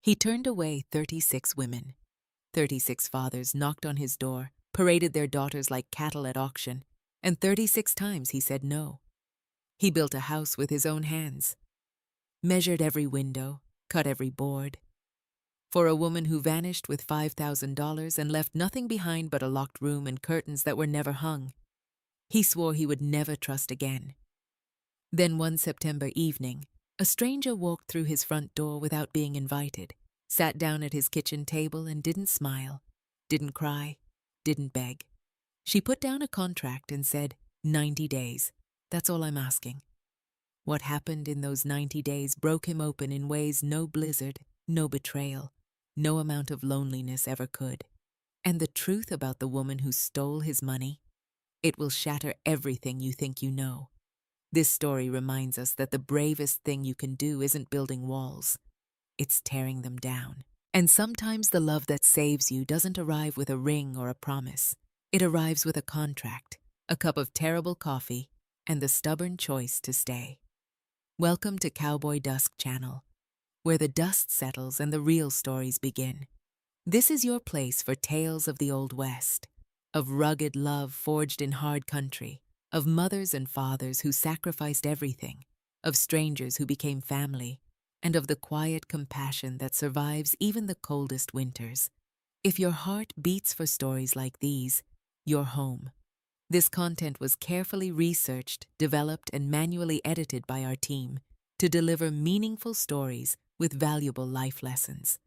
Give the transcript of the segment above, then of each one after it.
He turned away 36 women. 36 fathers knocked on his door, paraded their daughters like cattle at auction, and 36 times he said no. He built a house with his own hands, measured every window, cut every board. For a woman who vanished with $5,000 and left nothing behind but a locked room and curtains that were never hung, he swore he would never trust again. Then one September evening, a stranger walked through his front door without being invited, sat down at his kitchen table and didn't smile, didn't cry, didn't beg. She put down a contract and said, 90 days. That's all I'm asking. What happened in those 90 days broke him open in ways no blizzard, no betrayal, no amount of loneliness ever could. And the truth about the woman who stole his money, it will shatter everything you think you know. This story reminds us that the bravest thing you can do isn't building walls, it's tearing them down. And sometimes the love that saves you doesn't arrive with a ring or a promise. It arrives with a contract, a cup of terrible coffee, and the stubborn choice to stay. Welcome to Cowboy Dusk channel, where the dust settles and the real stories begin. This is your place for tales of the Old West, of rugged love forged in hard country, of mothers and fathers who sacrificed everything, of strangers who became family, and of the quiet compassion that survives even the coldest winters. If your heart beats for stories like these, you're home. This content was carefully researched, developed, and manually edited by our team to deliver meaningful stories with valuable life lessons.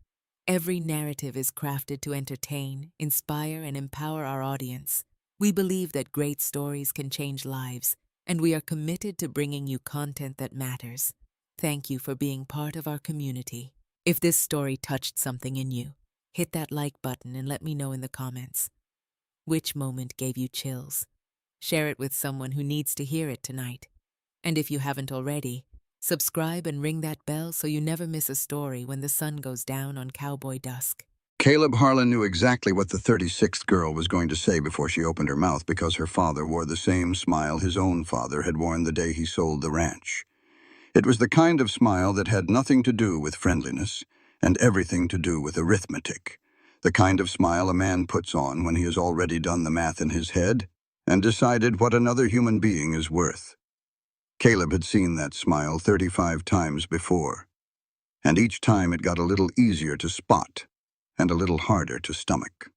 Every narrative is crafted to entertain, inspire, and empower our audience. We believe that great stories can change lives, and we are committed to bringing you content that matters. Thank you for being part of our community. If this story touched something in you, hit that like button and let me know in the comments. Which moment gave you chills? Share it with someone who needs to hear it tonight. And if you haven't already, subscribe and ring that bell so you never miss a story when the sun goes down on Cowboy Dusk. Caleb Harlan knew exactly what the 36th girl was going to say before she opened her mouth because her father wore the same smile his own father had worn the day he sold the ranch. It was the kind of smile that had nothing to do with friendliness and everything to do with arithmetic. The kind of smile a man puts on when he has already done the math in his head and decided what another human being is worth. Caleb had seen that smile 35 times before, and each time it got a little easier to spot and a little harder to stomach.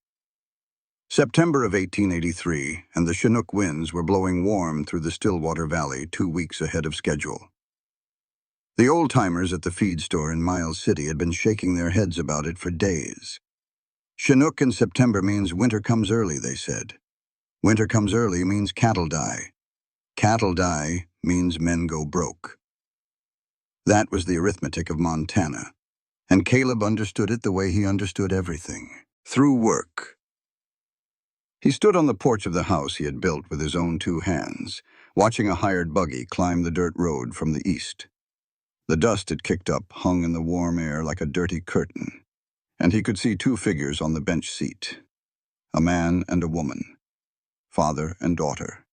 September of 1883, and the Chinook winds were blowing warm through the Stillwater Valley 2 weeks ahead of schedule. The old-timers at the feed store in Miles City had been shaking their heads about it for days. Chinook in September means winter comes early, they said. Winter comes early means cattle die. Cattle die means men go broke. That was the arithmetic of Montana, and Caleb understood it the way he understood everything, through work. He stood on the porch of the house he had built with his own 2 hands, watching a hired buggy climb the dirt road from the east. The dust had kicked up, hung in the warm air like a dirty curtain, and he could see 2 figures on the bench seat, a man and a woman, father and daughter.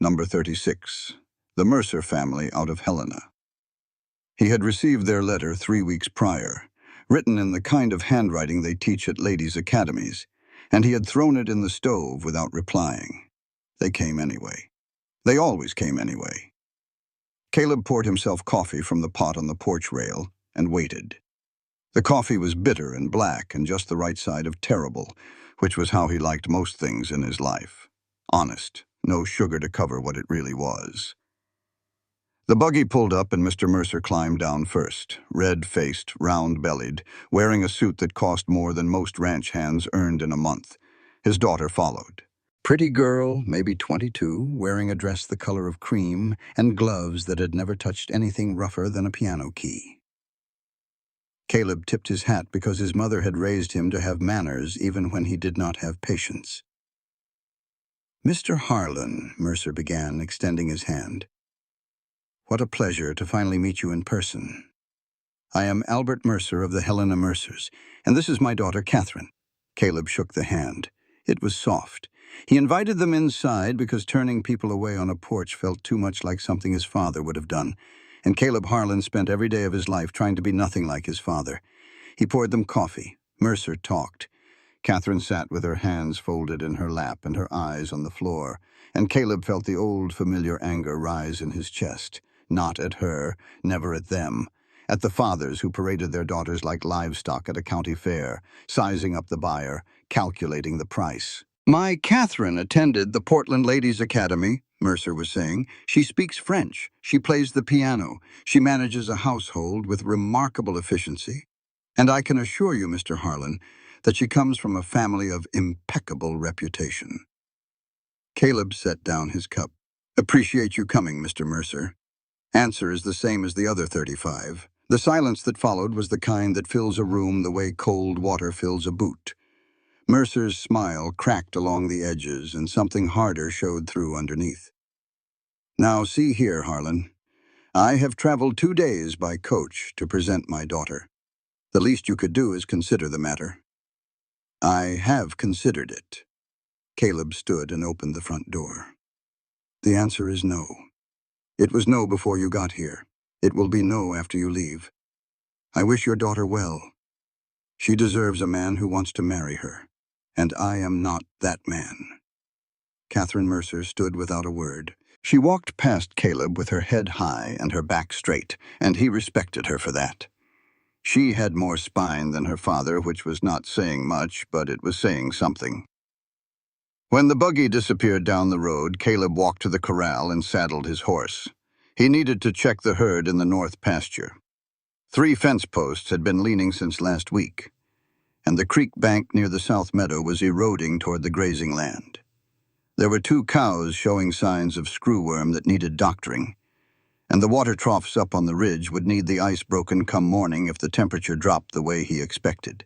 Number 36, the Mercer family out of Helena. He had received their letter 3 weeks prior, written in the kind of handwriting they teach at ladies' academies, and he had thrown it in the stove without replying. They came anyway. They always came anyway. Caleb poured himself coffee from the pot on the porch rail and waited. The coffee was bitter and black and just the right side of terrible, which was how he liked most things in his life. Honest, no sugar to cover what it really was. The buggy pulled up and Mr. Mercer climbed down first, red-faced, round-bellied, wearing a suit that cost more than most ranch hands earned in a month. His daughter followed. Pretty girl, maybe 22, wearing a dress the color of cream and gloves that had never touched anything rougher than a piano key. Caleb tipped his hat because his mother had raised him to have manners even when he did not have patience. Mr. Harlan, Mercer began, extending his hand. What a pleasure to finally meet you in person. I am Albert Mercer of the Helena Mercers, and this is my daughter Catherine. Caleb shook the hand. It was soft. He invited them inside because turning people away on a porch felt too much like something his father would have done, and Caleb Harlan spent every day of his life trying to be nothing like his father. He poured them coffee. Mercer talked. Catherine sat with her hands folded in her lap and her eyes on the floor, and Caleb felt the old familiar anger rise in his chest. Not at her, never at them. At the fathers who paraded their daughters like livestock at a county fair, sizing up the buyer, calculating the price. "My Catherine attended the Portland Ladies' Academy," Mercer was saying. "She speaks French. She plays the piano. She manages a household with remarkable efficiency. And I can assure you, Mr. Harlan, that she comes from a family of impeccable reputation." Caleb set down his cup. "Appreciate you coming, Mr. Mercer." Answer is the same as the other 35. The silence that followed was the kind that fills a room the way cold water fills a boot. Mercer's smile cracked along the edges, and something harder showed through underneath. "Now see here, Harlan. I have traveled 2 days by coach to present my daughter. The least you could do is consider the matter." "I have considered it." Caleb stood and opened the front door. "The answer is no. It was no before you got here. It will be no after you leave. I wish your daughter well. She deserves a man who wants to marry her, and I am not that man." Catherine Mercer stood without a word. She walked past Caleb with her head high and her back straight, and he respected her for that. She had more spine than her father, which was not saying much, but it was saying something. When the buggy disappeared down the road, Caleb walked to the corral and saddled his horse. He needed to check the herd in the north pasture. 3 fence posts had been leaning since last week, and the creek bank near the south meadow was eroding toward the grazing land. There were 2 cows showing signs of screwworm that needed doctoring, and the water troughs up on the ridge would need the ice broken come morning if the temperature dropped the way he expected.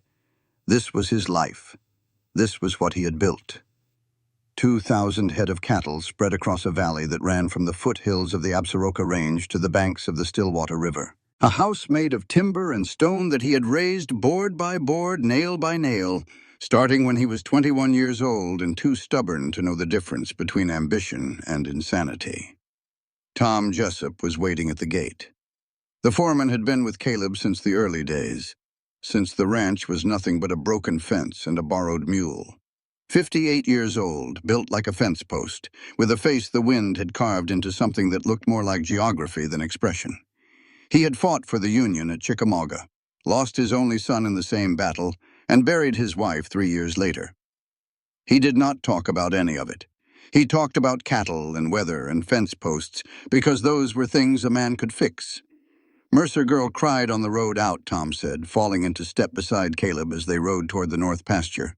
This was his life. This was what he had built. 2,000 head of cattle spread across a valley that ran from the foothills of the Absaroka Range to the banks of the Stillwater River. A house made of timber and stone that he had raised board by board, nail by nail, starting when he was 21 years old and too stubborn to know the difference between ambition and insanity. Tom Jessup was waiting at the gate. The foreman had been with Caleb since the early days, since the ranch was nothing but a broken fence and a borrowed mule. 58 years old, built like a fence post, with a face the wind had carved into something that looked more like geography than expression. He had fought for the Union at Chickamauga, lost his only son in the same battle, and buried his wife 3 years later. He did not talk about any of it. He talked about cattle and weather and fence posts, because those were things a man could fix. Mercer girl cried on the road out, Tom said, falling into step beside Caleb as they rode toward the north pasture.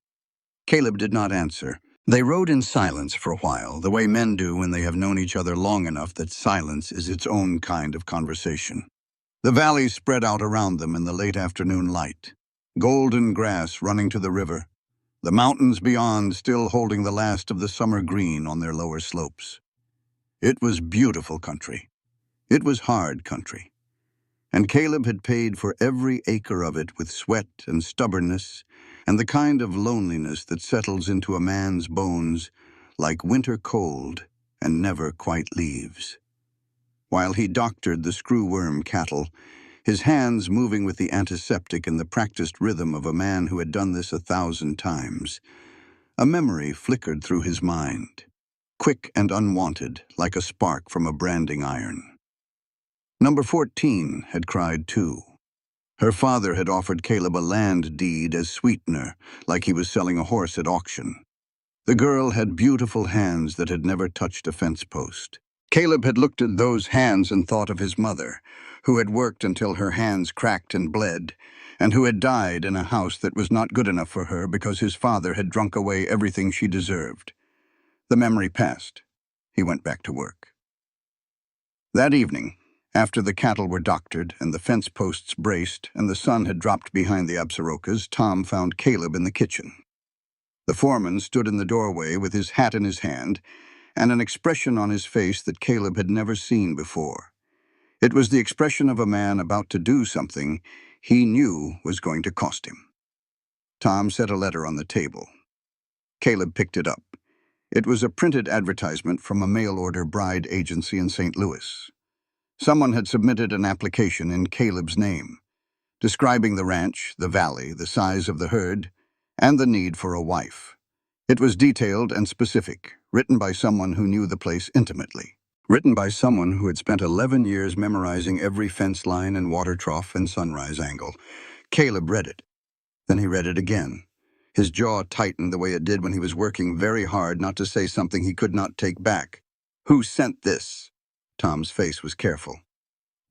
Caleb did not answer. They rode in silence for a while, the way men do when they have known each other long enough that silence is its own kind of conversation. The valley spread out around them in the late afternoon light, golden grass running to the river, the mountains beyond still holding the last of the summer green on their lower slopes. It was beautiful country. It was hard country. And Caleb had paid for every acre of it with sweat and stubbornness and the kind of loneliness that settles into a man's bones like winter cold and never quite leaves. While he doctored the screwworm cattle, his hands moving with the antiseptic in the practiced rhythm of a man who had done this 1,000 times, a memory flickered through his mind, quick and unwanted, like a spark from a branding iron. Number 14 had cried too. Her father had offered Caleb a land deed as sweetener, like he was selling a horse at auction. The girl had beautiful hands that had never touched a fence post. Caleb had looked at those hands and thought of his mother, who had worked until her hands cracked and bled, and who had died in a house that was not good enough for her because his father had drunk away everything she deserved. The memory passed. He went back to work. That evening, after the cattle were doctored and the fence posts braced and the sun had dropped behind the Absarokas, Tom found Caleb in the kitchen. The foreman stood in the doorway with his hat in his hand and an expression on his face that Caleb had never seen before. It was the expression of a man about to do something he knew was going to cost him. Tom set a letter on the table. Caleb picked it up. It was a printed advertisement from a mail-order bride agency in St. Louis. Someone had submitted an application in Caleb's name. describing the ranch, the valley, the size of the herd, and the need for a wife. It was detailed and specific, written by someone who knew the place intimately. Written by someone who had spent 11 years memorizing every fence line and water trough and sunrise angle. Caleb read it. Then he read it again. His jaw tightened the way it did when he was working very hard not to say something he could not take back. "Who sent this?" Tom's face was careful.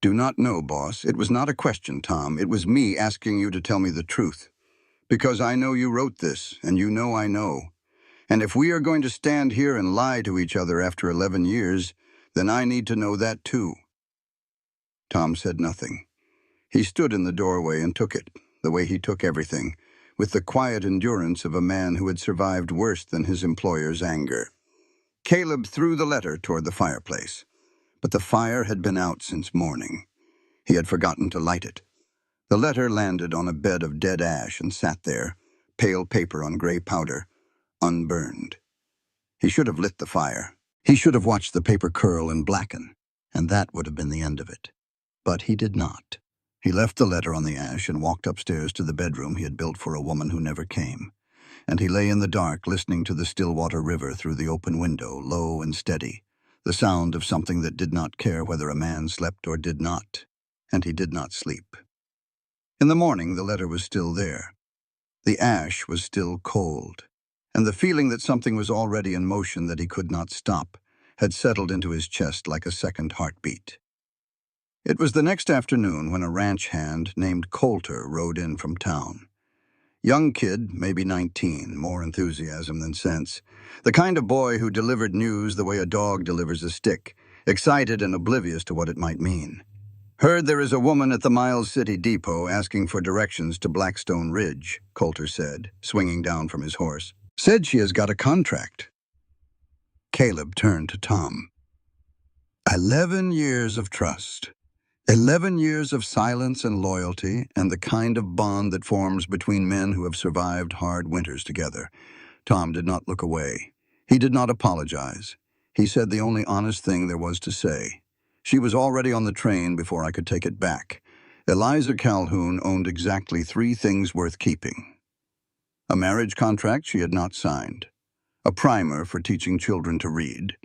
"Do not know, boss. It was not a question, Tom. It was me asking you to tell me the truth. Because I know you wrote this, and you know I know. And if we are going to stand here and lie to each other after 11 years, then I need to know that too." Tom said nothing. He stood in the doorway and took it, the way he took everything, with the quiet endurance of a man who had survived worse than his employer's anger. Caleb threw the letter toward the fireplace, but the fire had been out since morning. He had forgotten to light it. The letter landed on a bed of dead ash and sat there, pale paper on gray powder, unburned. He should have lit the fire. He should have watched the paper curl and blacken, and that would have been the end of it. But he did not. He left the letter on the ash and walked upstairs to the bedroom he had built for a woman who never came. And he lay in the dark listening to the Stillwater River through the open window, low and steady, the sound of something that did not care whether a man slept or did not. And he did not sleep. In the morning, the letter was still there. The ash was still cold, and the feeling that something was already in motion that he could not stop had settled into his chest like a second heartbeat. It was the next afternoon when a ranch hand named Coulter rode in from town. Young kid, maybe 19, more enthusiasm than sense. The kind of boy who delivered news the way a dog delivers a stick, excited and oblivious to what it might mean. "Heard there is a woman at the Miles City Depot asking for directions to Blackstone Ridge," Coulter said, swinging down from his horse. "Said she has got a contract." Caleb turned to Tom. 11 years of trust. 11 years of silence and loyalty, and the kind of bond that forms between men who have survived hard winters together. Tom did not look away. He did not apologize. He said the only honest thing there was to say. "She was already on the train before I could take it back. Eliza Calhoun owned exactly 3 things worth keeping: a marriage contract she had not signed, a primer for teaching children to read,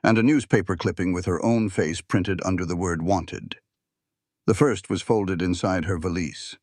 and a newspaper clipping with her own face printed under the word wanted. The first was folded inside her valise.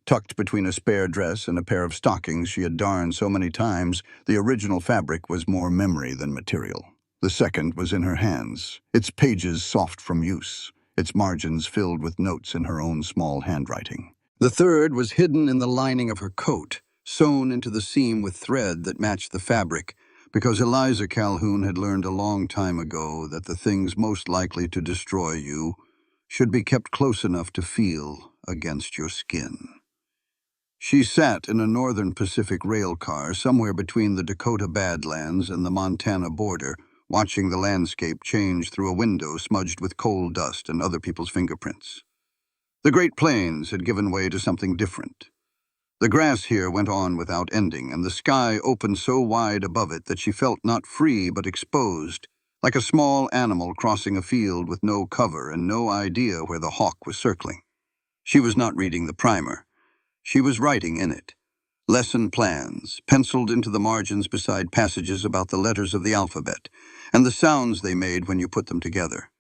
Tucked between a spare dress and a pair of stockings she had darned so many times, the original fabric was more memory than material. The second was in her hands, its pages soft from use, its margins filled with notes in her own small handwriting. The third was hidden in the lining of her coat, sewn into the seam with thread that matched the fabric, because Eliza Calhoun had learned a long time ago that the things most likely to destroy you should be kept close enough to feel against your skin. She sat in a Northern Pacific rail car somewhere between the Dakota Badlands and the Montana border, watching the landscape change through a window smudged with coal dust and other people's fingerprints. The Great Plains had given way to something different. The grass here went on without ending, and the sky opened so wide above it that she felt not free but exposed, like a small animal crossing a field with no cover and no idea where the hawk was circling. She was not reading the primer. She was writing in it. Lesson plans, penciled into the margins beside passages about the letters of the alphabet, and the sounds they made when you put them together.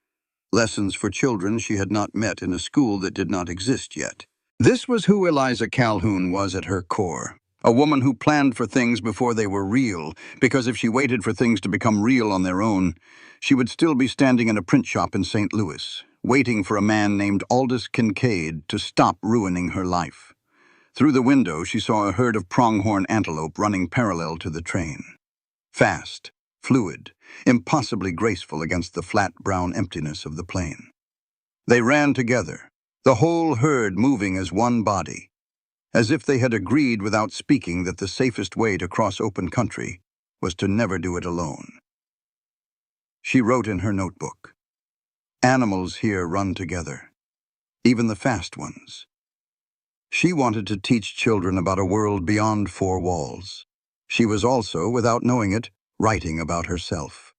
Lessons for children she had not met in a school that did not exist yet. This was who Eliza Calhoun was at her core. A woman who planned for things before they were real, because if she waited for things to become real on their own, she would still be standing in a print shop in St. Louis, waiting for a man named Aldous Kincaid to stop ruining her life. Through the window, she saw a herd of pronghorn antelope running parallel to the train. Fast, fluid, impossibly graceful against the flat brown emptiness of the plain. They ran together, the whole herd moving as one body, as if they had agreed without speaking that the safest way to cross open country was to never do it alone. She wrote in her notebook, "Animals here run together, even the fast ones." She wanted to teach children about a world beyond 4 walls. She was also, without knowing it, writing about herself.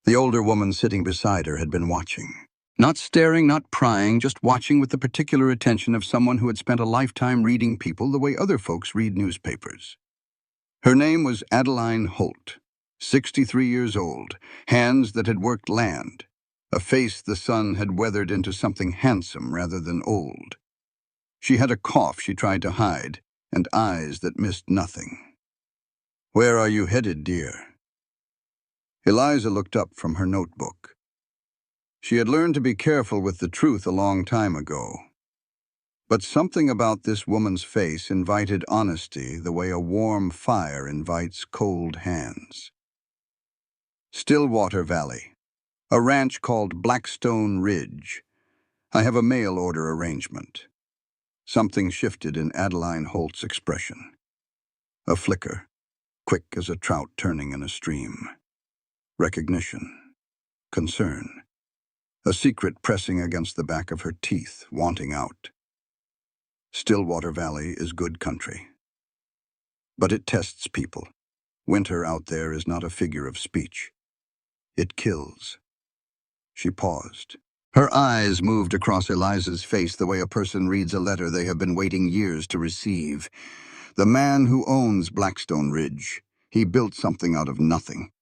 The older woman sitting beside her had been watching. Not staring, not prying, just watching with the particular attention of someone who had spent a lifetime reading people the way other folks read newspapers. Her name was Adeline Holt, 63 years old, hands that had worked land, a face the sun had weathered into something handsome rather than old. She had a cough she tried to hide, and eyes that missed nothing. "Where are you headed, dear?" Eliza looked up from her notebook. She had learned to be careful with the truth a long time ago. But something about this woman's face invited honesty the way a warm fire invites cold hands. Stillwater Valley, a ranch called Blackstone Ridge. I have a mail order arrangement. Something shifted in Adeline Holt's expression. A flicker, quick as a trout turning in a stream. Recognition. Concern. A secret pressing against the back of her teeth, wanting out. Stillwater Valley is good country. But it tests people. Winter out there is not a figure of speech. It kills. She paused. Her eyes moved across Eliza's face the way a person reads a letter they have been waiting years to receive. The man who owns Blackstone Ridge. He built something out of nothing.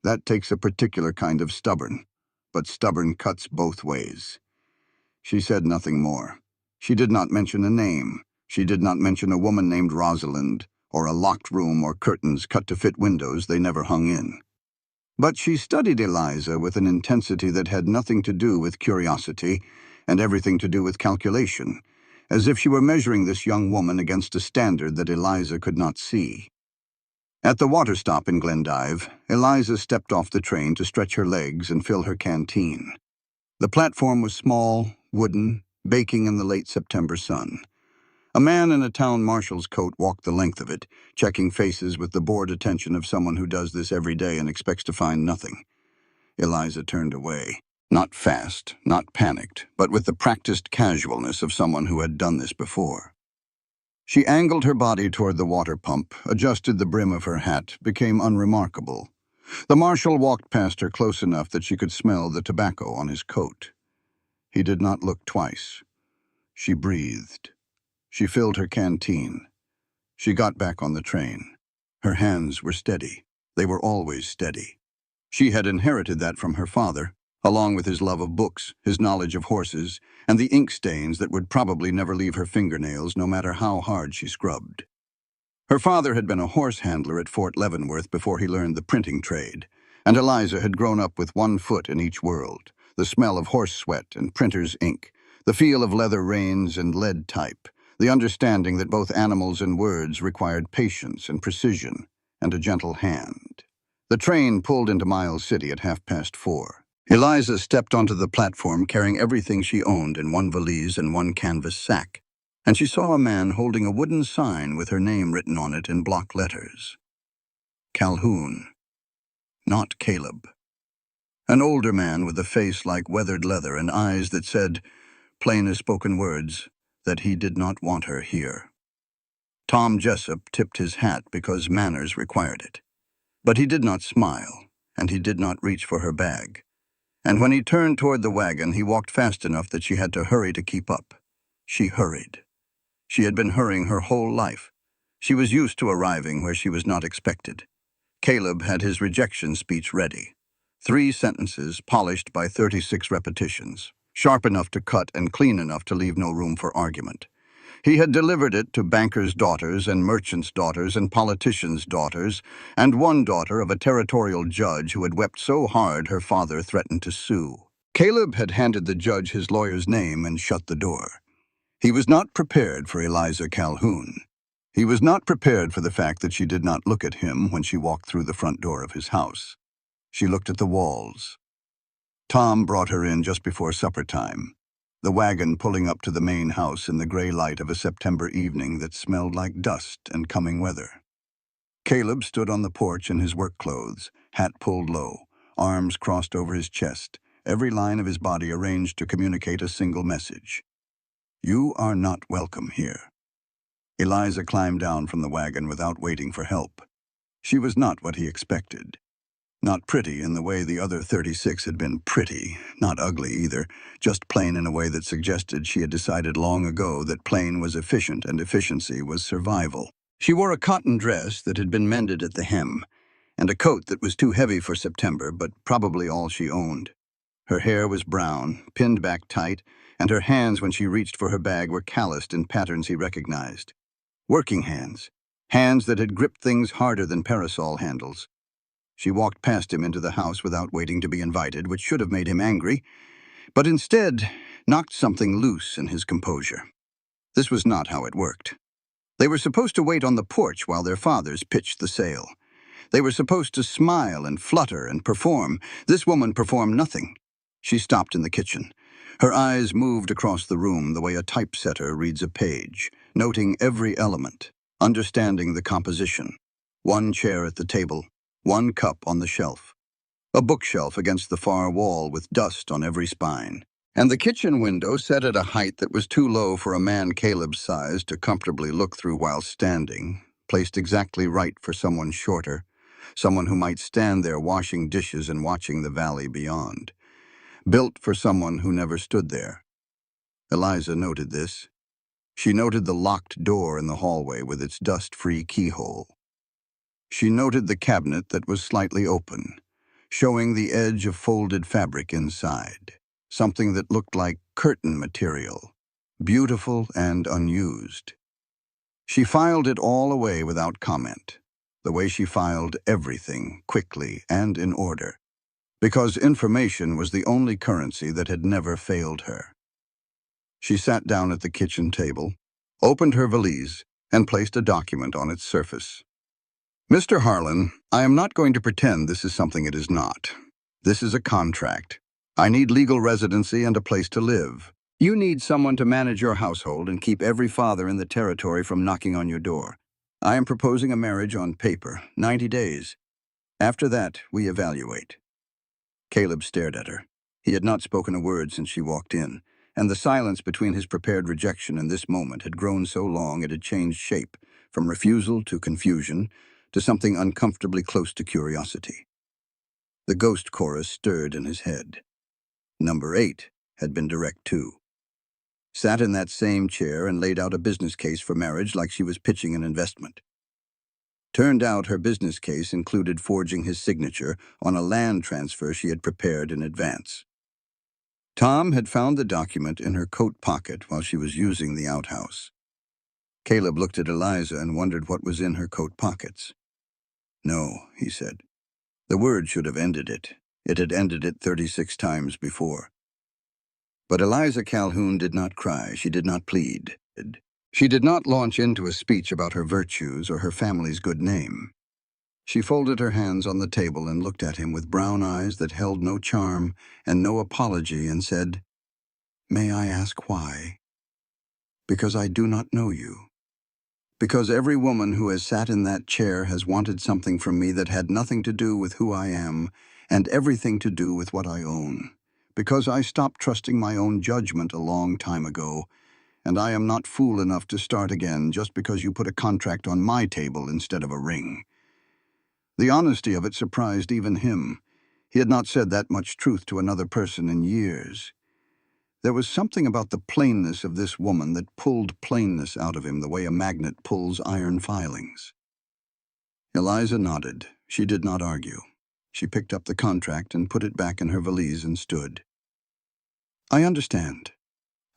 That takes a particular kind of stubborn. But stubborn cuts both ways. She said nothing more. She did not mention a name. She did not mention a woman named Rosalind, or a locked room or curtains cut to fit windows they never hung in. But she studied Eliza with an intensity that had nothing to do with curiosity and everything to do with calculation, as if she were measuring this young woman against a standard that Eliza could not see. At the water stop in Glendive, Eliza stepped off the train to stretch her legs and fill her canteen. The platform was small, wooden, baking in the late September sun. A man in a town marshal's coat walked the length of it, checking faces with the bored attention of someone who does this every day and expects to find nothing. Eliza turned away. Not fast, not panicked, but with the practiced casualness of someone who had done this before. She angled her body toward the water pump, adjusted the brim of her hat, became unremarkable. The marshal walked past her close enough that she could smell the tobacco on his coat. He did not look twice. She breathed. She filled her canteen. She got back on the train. Her hands were steady. They were always steady. She had inherited that from her father, along with his love of books, his knowledge of horses, and the ink stains that would probably never leave her fingernails no matter how hard she scrubbed. Her father had been a horse handler at Fort Leavenworth before he learned the printing trade, and Eliza had grown up with one foot in each world, the smell of horse sweat and printer's ink, the feel of leather reins and lead type, the understanding that both animals and words required patience and precision and a gentle hand. The train pulled into Miles City at 4:30. Eliza stepped onto the platform carrying everything she owned in one valise and one canvas sack, and she saw a man holding a wooden sign with her name written on it in block letters. Calhoun. Not Caleb. An older man with a face like weathered leather and eyes that said, plain as spoken words, that he did not want her here. Tom Jessup tipped his hat because manners required it. But he did not smile, and he did not reach for her bag. And when he turned toward the wagon, he walked fast enough that she had to hurry to keep up. She hurried. She had been hurrying her whole life. She was used to arriving where she was not expected. Caleb had his rejection speech ready. 3 sentences polished by 36 repetitions, sharp enough to cut and clean enough to leave no room for argument. He had delivered it to bankers' daughters and merchants' daughters and politicians' daughters, and one daughter of a territorial judge who had wept so hard her father threatened to sue. Caleb had handed the judge his lawyer's name and shut the door. He was not prepared for Eliza Calhoun. He was not prepared for the fact that she did not look at him when she walked through the front door of his house. She looked at the walls. Tom brought her in just before supper time, the wagon pulling up to the main house in the gray light of a September evening that smelled like dust and coming weather. Caleb stood on the porch in his work clothes, hat pulled low, arms crossed over his chest, every line of his body arranged to communicate a single message. You are not welcome here. Eliza climbed down from the wagon without waiting for help. She was not what he expected. Not pretty in the way the other 36 had been pretty, not ugly either, just plain in a way that suggested she had decided long ago that plain was efficient and efficiency was survival. She wore a cotton dress that had been mended at the hem, and a coat that was too heavy for September, but probably all she owned. Her hair was brown, pinned back tight, and her hands when she reached for her bag were calloused in patterns he recognized. Working hands. Hands that had gripped things harder than parasol handles. She walked past him into the house without waiting to be invited, which should have made him angry, but instead knocked something loose in his composure. This was not how it worked. They were supposed to wait on the porch while their fathers pitched the sale. They were supposed to smile and flutter and perform. This woman performed nothing. She stopped in the kitchen. Her eyes moved across the room the way a typesetter reads a page, noting every element, understanding the composition. One chair at the table, one cup on the shelf, a bookshelf against the far wall with dust on every spine, and the kitchen window set at a height that was too low for a man Caleb's size to comfortably look through while standing, placed exactly right for someone shorter, someone who might stand there washing dishes and watching the valley beyond. Built for someone who never stood there. Eliza noted this. She noted the locked door in the hallway with its dust-free keyhole. She noted the cabinet that was slightly open, showing the edge of folded fabric inside, something that looked like curtain material, beautiful and unused. She filed it all away without comment, the way she filed everything, quickly and in order, because information was the only currency that had never failed her. She sat down at the kitchen table, opened her valise, and placed a document on its surface. Mr. Harlan, I am not going to pretend this is something it is not. This is a contract. I need legal residency and a place to live. You need someone to manage your household and keep every father in the territory from knocking on your door. I am proposing a marriage on paper, 90 days. After that, we evaluate. Caleb stared at her. He had not spoken a word since she walked in, and the silence between his prepared rejection and this moment had grown so long it had changed shape, from refusal to confusion, to something uncomfortably close to curiosity. The ghost chorus stirred in his head. Number 8 had been direct too. Sat in that same chair and laid out a business case for marriage like she was pitching an investment. Turned out her business case included forging his signature on a land transfer she had prepared in advance. Tom had found the document in her coat pocket while she was using the outhouse. Caleb looked at Eliza and wondered what was in her coat pockets. No, he said. The word should have ended it. It had ended it 36 times before. But Eliza Calhoun did not cry. She did not plead. She did not launch into a speech about her virtues or her family's good name. She folded her hands on the table and looked at him with brown eyes that held no charm and no apology and said, "May I ask why?" "Because I do not know you. Because every woman who has sat in that chair has wanted something from me that had nothing to do with who I am and everything to do with what I own. Because I stopped trusting my own judgment a long time ago, and I am not fool enough to start again just because you put a contract on my table instead of a ring." The honesty of it surprised even him. He had not said that much truth to another person in years. There was something about the plainness of this woman that pulled plainness out of him the way a magnet pulls iron filings. Eliza nodded. She did not argue. She picked up the contract and put it back in her valise and stood. "I understand.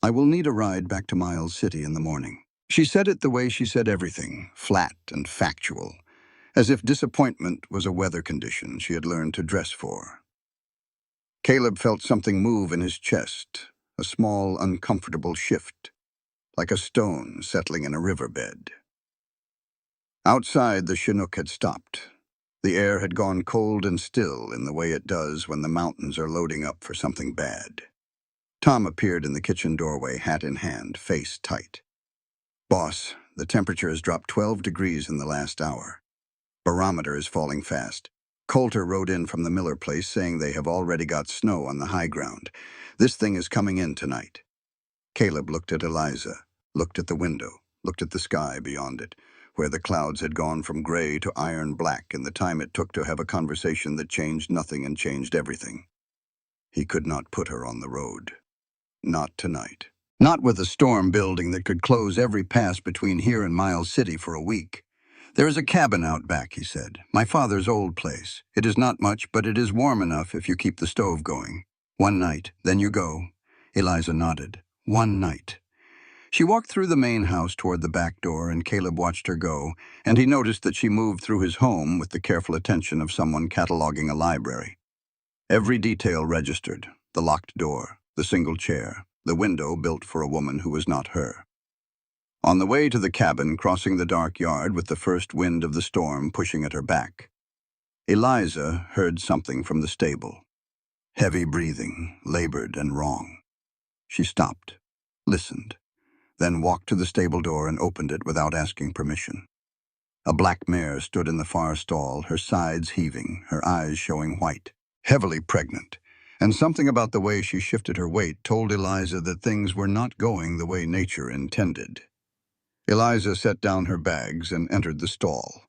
I will need a ride back to Miles City in the morning." She said it the way she said everything, flat and factual, as if disappointment was a weather condition she had learned to dress for. Caleb felt something move in his chest, a small, uncomfortable shift, like a stone settling in a riverbed. Outside, the Chinook had stopped. The air had gone cold and still in the way it does when the mountains are loading up for something bad. Tom appeared in the kitchen doorway, hat in hand, face tight. "Boss, the temperature has dropped 12 degrees in the last hour. Barometer is falling fast. Coulter rode in from the Miller place saying they have already got snow on the high ground. This thing is coming in tonight." Caleb looked at Eliza, looked at the window, looked at the sky beyond it. where the clouds had gone from gray to iron black in the time it took to have a conversation that changed nothing and changed everything. He could not put her on the road. Not tonight. Not with a storm building that could close every pass between here and Miles City for a week. "There is a cabin out back," he said. "My father's old place. It is not much, but it is warm enough if you keep the stove going. One night, then you go." Eliza nodded. "One night." She walked through the main house toward the back door, and Caleb watched her go, and he noticed that she moved through his home with the careful attention of someone cataloging a library. Every detail registered: the locked door, the single chair, the window built for a woman who was not her. On the way to the cabin, crossing the dark yard with the first wind of the storm pushing at her back, Eliza heard something from the stable. Heavy breathing, labored and wrong. She stopped, listened, then walked to the stable door and opened it without asking permission. A black mare stood in the far stall, her sides heaving, her eyes showing white, heavily pregnant, and something about the way she shifted her weight told Eliza that things were not going the way nature intended. Eliza set down her bags and entered the stall.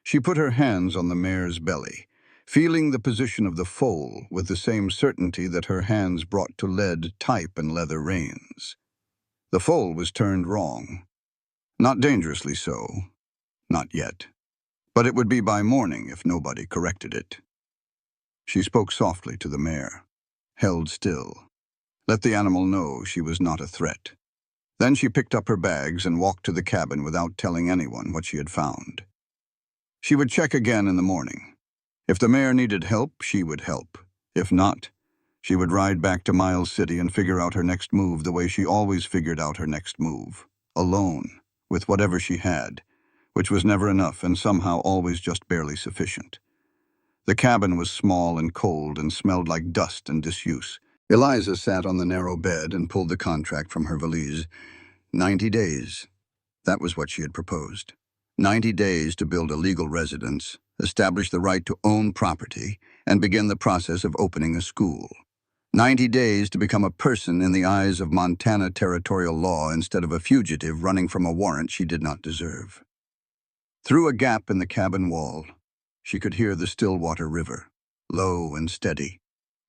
She put her hands on the mare's belly, feeling the position of the foal with the same certainty that her hands brought to lead type and leather reins. The foal was turned wrong. Not dangerously so. Not yet. But it would be by morning if nobody corrected it. She spoke softly to the mare, held still, let the animal know she was not a threat. Then she picked up her bags and walked to the cabin without telling anyone what she had found. She would check again in the morning. If the mare needed help, she would help. If not, she would ride back to Miles City and figure out her next move the way she always figured out her next move. Alone, with whatever she had, which was never enough and somehow always just barely sufficient. The cabin was small and cold and smelled like dust and disuse. Eliza sat on the narrow bed and pulled the contract from her valise. 90 days. That was what she had proposed. 90 days to build a legal residence, establish the right to own property, and begin the process of opening a school. 90 days to become a person in the eyes of Montana territorial law instead of a fugitive running from a warrant she did not deserve. Through a gap in the cabin wall, she could hear the Stillwater River, low and steady,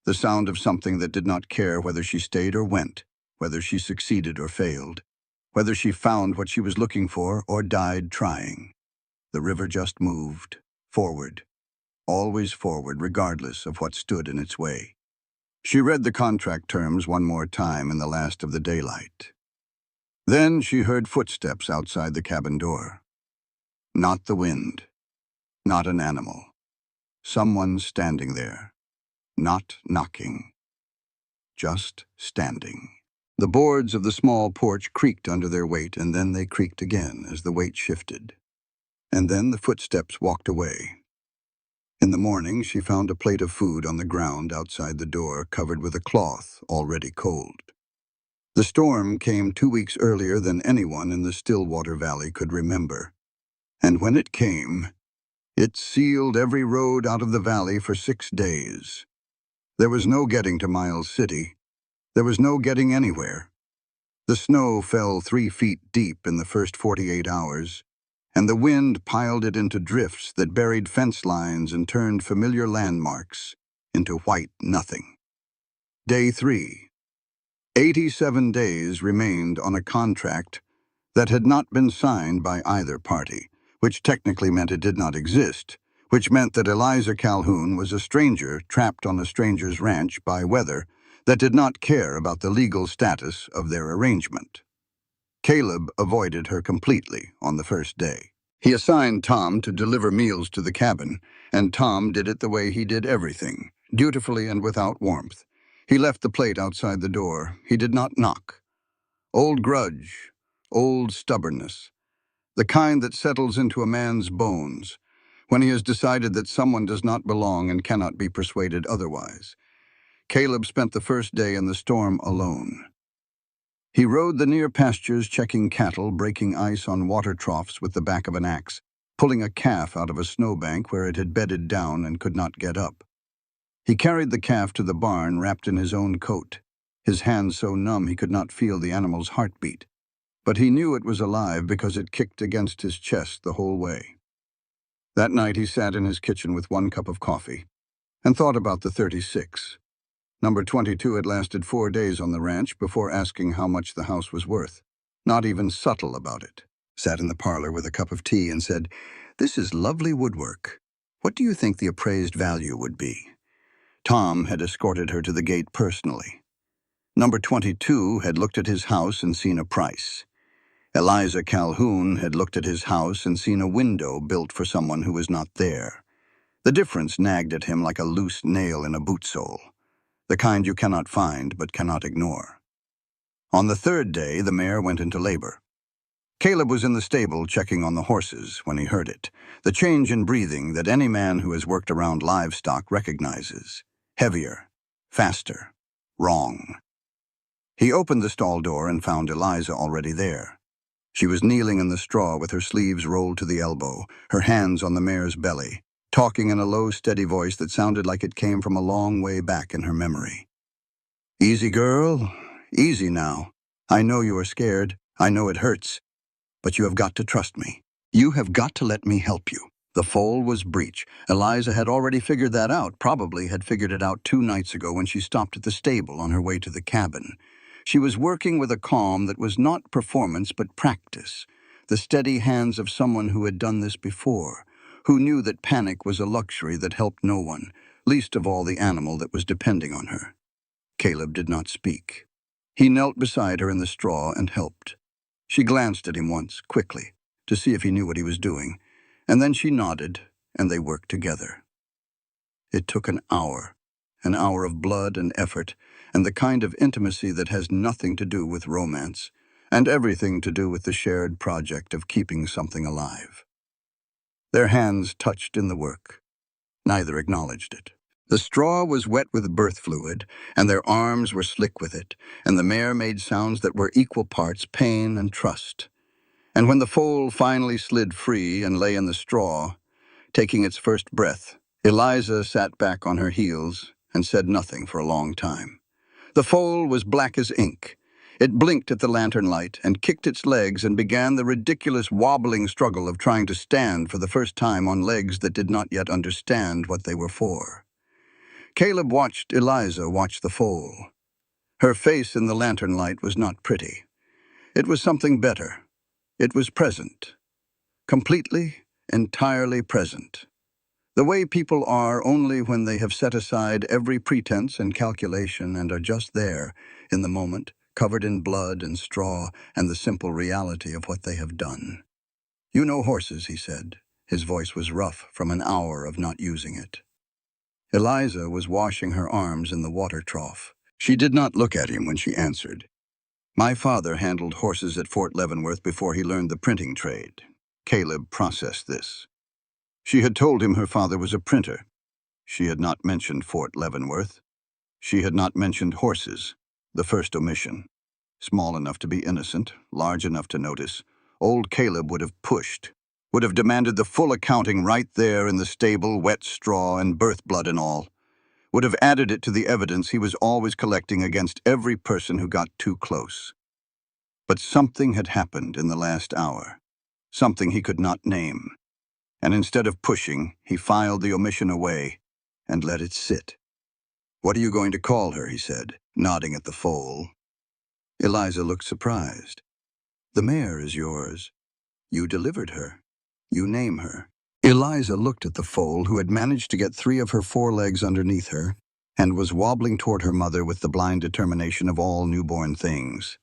the sound of something that did not care whether she stayed or went, whether she succeeded or failed, whether she found what she was looking for or died trying. The river just moved, forward, always forward, regardless of what stood in its way. She read the contract terms one more time in the last of the daylight. Then she heard footsteps outside the cabin door. Not the wind, not an animal. Someone standing there, not knocking, just standing. The boards of the small porch creaked under their weight, and then they creaked again as the weight shifted. And then the footsteps walked away. In the morning, she found a plate of food on the ground outside the door, covered with a cloth already cold. The storm came 2 weeks earlier than anyone in the Stillwater Valley could remember. And when it came, it sealed every road out of the valley for 6 days. There was no getting to Miles City. There was no getting anywhere. The snow fell 3 feet deep in the first 48 hours, and the wind piled it into drifts that buried fence lines and turned familiar landmarks into white nothing. Day 3. 87 days remained on a contract that had not been signed by either party, which technically meant it did not exist, which meant that Eliza Calhoun was a stranger trapped on a stranger's ranch by weather that did not care about the legal status of their arrangement. Caleb avoided her completely on the first day. He assigned Tom to deliver meals to the cabin, and Tom did it the way he did everything, dutifully and without warmth. He left the plate outside the door. He did not knock. Old grudge, old stubbornness, the kind that settles into a man's bones when he has decided that someone does not belong and cannot be persuaded otherwise. Caleb spent the first day in the storm alone. He rode the near pastures, checking cattle, breaking ice on water troughs with the back of an axe, pulling a calf out of a snowbank where it had bedded down and could not get up. He carried the calf to the barn wrapped in his own coat, his hands so numb he could not feel the animal's heartbeat. but he knew it was alive because it kicked against his chest the whole way. That night he sat in his kitchen with 1 cup of coffee and thought about the 36. Number 22 had lasted 4 days on the ranch before asking how much the house was worth. Not even subtle about it. Sat in the parlor with a cup of tea and said, "This is lovely woodwork. What do you think the appraised value would be?" Tom had escorted her to the gate personally. Number 22 had looked at his house and seen a price. Eliza Calhoun had looked at his house and seen a window built for someone who was not there. The difference nagged at him like a loose nail in a boot sole, the kind you cannot find but cannot ignore. On the 3rd day, the mare went into labor. Caleb was in the stable checking on the horses when he heard it, the change in breathing that any man who has worked around livestock recognizes. Heavier, faster, wrong. He opened the stall door and found Eliza already there. She was kneeling in the straw with her sleeves rolled to the elbow, her hands on the mare's belly, talking in a low, steady voice that sounded like it came from a long way back in her memory. "Easy, girl. Easy now. I know you are scared. I know it hurts. But you have got to trust me. You have got to let me help you." The foal was breech. Eliza had already figured that out, probably had figured it out 2 nights ago when she stopped at the stable on her way to the cabin. She was working with a calm that was not performance but practice, the steady hands of someone who had done this before, who knew that panic was a luxury that helped no one, least of all the animal that was depending on her. Caleb did not speak. He knelt beside her in the straw and helped. She glanced at him once, quickly, to see if he knew what he was doing, and then she nodded, and they worked together. It took an hour of blood and effort, and the kind of intimacy that has nothing to do with romance, and everything to do with the shared project of keeping something alive. Their hands touched in the work. Neither acknowledged it. The straw was wet with birth fluid, and their arms were slick with it, and the mare made sounds that were equal parts pain and trust. And when the foal finally slid free and lay in the straw, taking its first breath, Eliza sat back on her heels and said nothing for a long time. The foal was black as ink. It blinked at the lantern light and kicked its legs and began the ridiculous wobbling struggle of trying to stand for the first time on legs that did not yet understand what they were for. Caleb watched Eliza watch the foal. Her face in the lantern light was not pretty. It was something better. It was present. Completely, entirely present. The way people are only when they have set aside every pretense and calculation and are just there, in the moment, covered in blood and straw and the simple reality of what they have done. "You know horses," he said. His voice was rough from an hour of not using it. Eliza was washing her arms in the water trough. She did not look at him when she answered. "My father handled horses at Fort Leavenworth before he learned the printing trade." Caleb processed this. She had told him her father was a printer. She had not mentioned Fort Leavenworth. She had not mentioned horses, the first omission. Small enough to be innocent, large enough to notice, old Caleb would have pushed, would have demanded the full accounting right there in the stable, wet straw and birth blood and all, would have added it to the evidence he was always collecting against every person who got too close. But something had happened in the last hour, something he could not name. And instead of pushing, he filed the omission away and let it sit. "What are you going to call her?" he said, nodding at the foal. Eliza looked surprised. "The mare is yours. You delivered her. You name her." Eliza looked at the foal, who had managed to get 3 of her 4 legs underneath her and was wobbling toward her mother with the blind determination of all newborn things.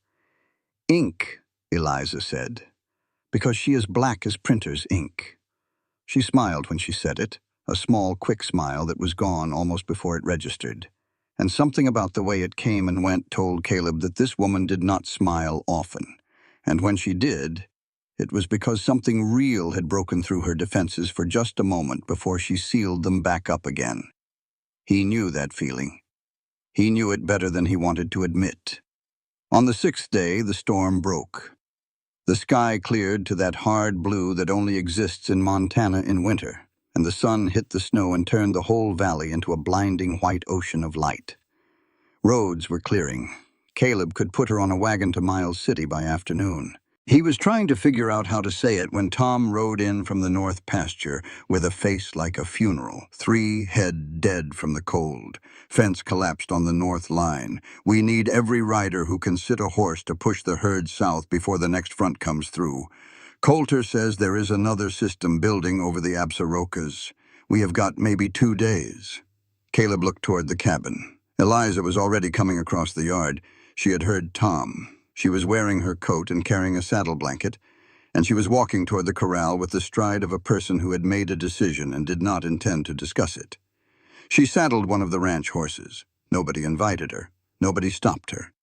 "Ink," Eliza said, "because she is black as printer's ink." She smiled when she said it, a small, quick smile that was gone almost before it registered. And something about the way it came and went told Caleb that this woman did not smile often. And when she did, it was because something real had broken through her defenses for just a moment before she sealed them back up again. He knew that feeling. He knew it better than he wanted to admit. On the 6th day, the storm broke. The sky cleared to that hard blue that only exists in Montana in winter, and the sun hit the snow and turned the whole valley into a blinding white ocean of light. Roads were clearing. Caleb could put her on a wagon to Miles City by afternoon. He was trying to figure out how to say it when Tom rode in from the north pasture with a face like a funeral, 3 head dead from the cold. Fence collapsed on the north line. We need every rider who can sit a horse to push the herd south before the next front comes through. Coulter says there is another system building over the Absarokas. We have got maybe 2 days. Caleb looked toward the cabin. Eliza was already coming across the yard. She had heard Tom. She was wearing her coat and carrying a saddle blanket, and she was walking toward the corral with the stride of a person who had made a decision and did not intend to discuss it. She saddled one of the ranch horses. Nobody invited her. Nobody stopped her.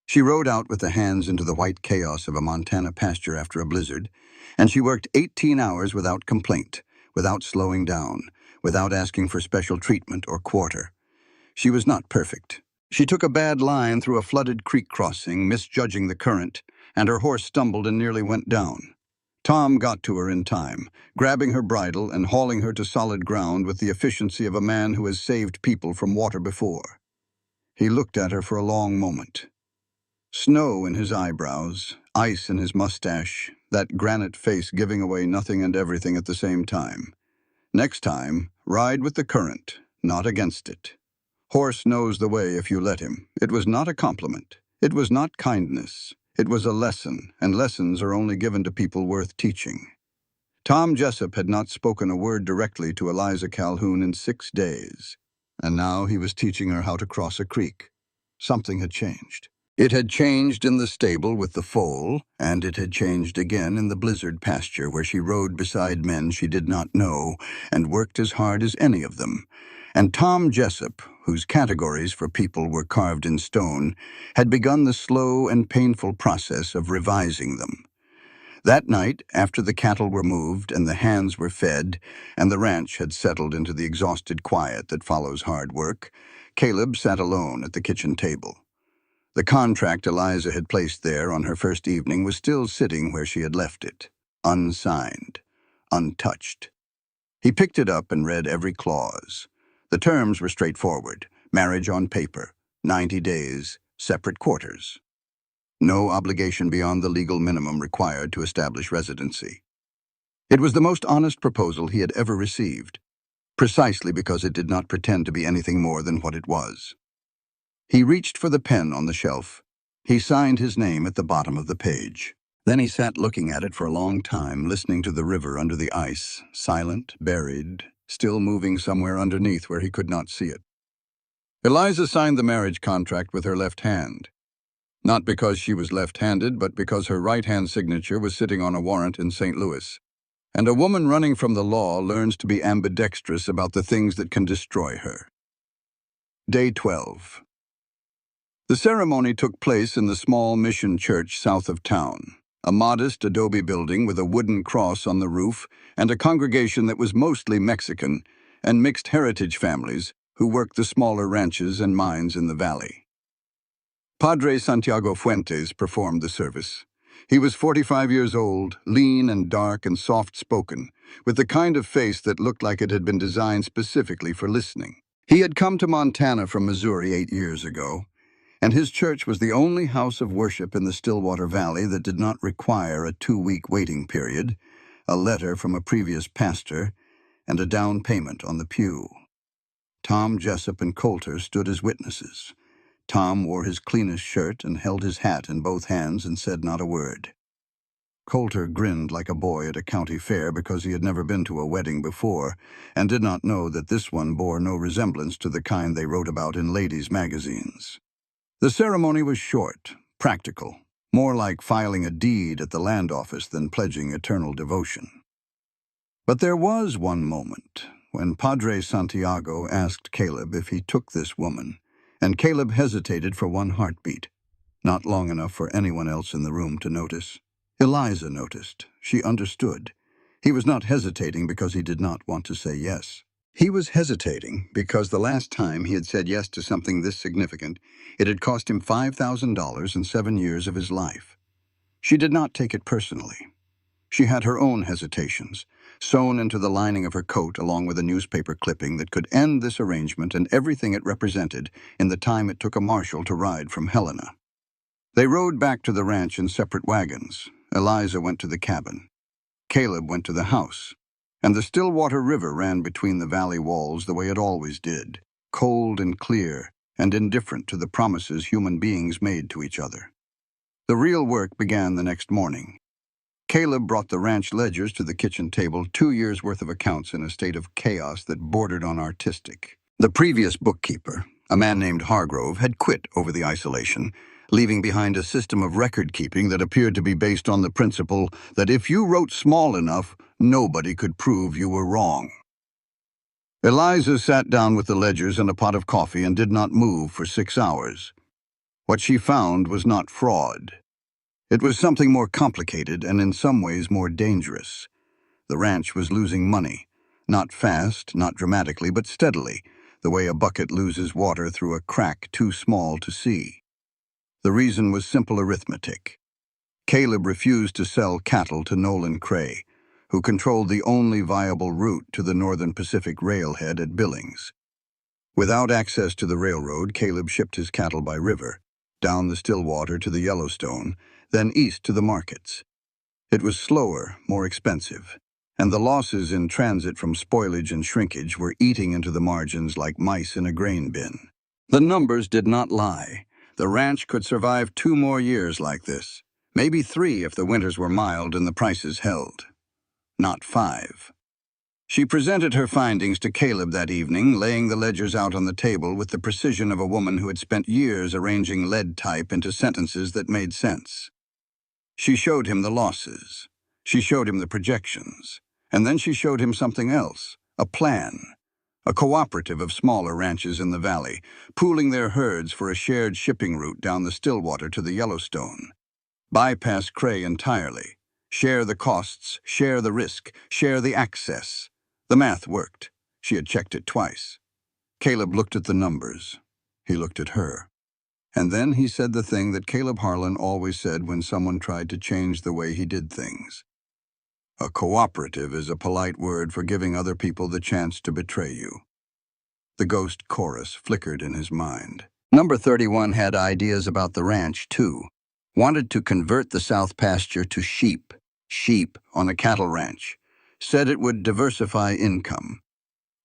She rode out with the hands into the white chaos of a Montana pasture after a blizzard, and she worked 18 hours without complaint, without slowing down, without asking for special treatment or quarter. She was not perfect. She took a bad line through a flooded creek crossing, misjudging the current, and her horse stumbled and nearly went down. Tom got to her in time, grabbing her bridle and hauling her to solid ground with the efficiency of a man who has saved people from water before. He looked at her for a long moment. Snow in his eyebrows, ice in his mustache, that granite face giving away nothing and everything at the same time. Next time, ride with the current, not against it. Horse knows the way if you let him. It was not a compliment. It was not kindness. It was a lesson, and lessons are only given to people worth teaching. Tom Jessup had not spoken a word directly to Eliza Calhoun in 6 days, and now he was teaching her how to cross a creek. Something had changed. It had changed in the stable with the foal, and it had changed again in the blizzard pasture where she rode beside men she did not know and worked as hard as any of them. And Tom Jessup, whose categories for people were carved in stone, had begun the slow and painful process of revising them. That night, after the cattle were moved and the hands were fed, and the ranch had settled into the exhausted quiet that follows hard work, Caleb sat alone at the kitchen table. The contract Eliza had placed there on her first evening was still sitting where she had left it, unsigned, untouched. He picked it up and read every clause. The terms were straightforward. Marriage on paper, 90 days, separate quarters. No obligation beyond the legal minimum required to establish residency. It was the most honest proposal he had ever received, precisely because it did not pretend to be anything more than what it was. He reached for the pen on the shelf. He signed his name at the bottom of the page. Then he sat looking at it for a long time, listening to the river under the ice, silent, buried, still moving somewhere underneath where he could not see it. Eliza signed the marriage contract with her left hand. Not because she was left-handed, but because her right-hand signature was sitting on a warrant in St. Louis. And a woman running from the law learns to be ambidextrous about the things that can destroy her. Day 12. The ceremony took place in the small mission church south of town, a modest adobe building with a wooden cross on the roof and a congregation that was mostly Mexican and mixed heritage families who worked the smaller ranches and mines in the valley. Padre Santiago Fuentes performed the service. He was 45 years old, lean and dark and soft-spoken, with the kind of face that looked like it had been designed specifically for listening. He had come to Montana from Missouri 8 years ago, and his church was the only house of worship in the Stillwater Valley that did not require a 2-week waiting period, a letter from a previous pastor, and a down payment on the pew. Tom Jessup and Coulter stood as witnesses. Tom wore his cleanest shirt and held his hat in both hands and said not a word. Coulter grinned like a boy at a county fair because he had never been to a wedding before and did not know that this one bore no resemblance to the kind they wrote about in ladies' magazines. The ceremony was short, practical, more like filing a deed at the land office than pledging eternal devotion. But there was one moment when Padre Santiago asked Caleb if he took this woman, and Caleb hesitated for one heartbeat, not long enough for anyone else in the room to notice. Eliza noticed. She understood. He was not hesitating because he did not want to say yes. He was hesitating because the last time he had said yes to something this significant, it had cost him $5,000 and 7 years of his life. She did not take it personally. She had her own hesitations, sewn into the lining of her coat along with a newspaper clipping that could end this arrangement and everything it represented in the time it took a marshal to ride from Helena. They rode back to the ranch in separate wagons, Eliza went to the cabin. Caleb went to the house. And the Stillwater River ran between the valley walls the way it always did, cold and clear, and indifferent to the promises human beings made to each other. The real work began the next morning. Caleb brought the ranch ledgers to the kitchen table, 2 years' worth of accounts in a state of chaos that bordered on artistic. The previous bookkeeper, a man named Hargrove, had quit over the isolation, leaving behind a system of record-keeping that appeared to be based on the principle that if you wrote small enough, nobody could prove you were wrong. Eliza sat down with the ledgers and a pot of coffee and did not move for 6 hours. What she found was not fraud. It was something more complicated and in some ways more dangerous. The ranch was losing money, not fast, not dramatically, but steadily, the way a bucket loses water through a crack too small to see. The reason was simple arithmetic. Caleb refused to sell cattle to Nolan Cray, who controlled the only viable route to the Northern Pacific railhead at Billings. Without access to the railroad, Caleb shipped his cattle by river, down the Stillwater to the Yellowstone, then east to the markets. It was slower, more expensive, and the losses in transit from spoilage and shrinkage were eating into the margins like mice in a grain bin. The numbers did not lie. The ranch could survive 2 more years like this, maybe 3 if the winters were mild and the prices held. Not 5. She presented her findings to Caleb that evening, laying the ledgers out on the table with the precision of a woman who had spent years arranging lead type into sentences that made sense. She showed him the losses. She showed him the projections. And then she showed him something else, a plan. A cooperative of smaller ranches in the valley, pooling their herds for a shared shipping route down the Stillwater to the Yellowstone. Bypass Cray entirely. Share the costs, share the risk, share the access. The math worked. She had checked it twice. Caleb looked at the numbers. He looked at her. And then he said the thing that Caleb Harlan always said when someone tried to change the way he did things. A cooperative is a polite word for giving other people the chance to betray you. The ghost chorus flickered in his mind. Number 31 had ideas about the ranch, too. Wanted to convert the south pasture to sheep on a cattle ranch. Said it would diversify income.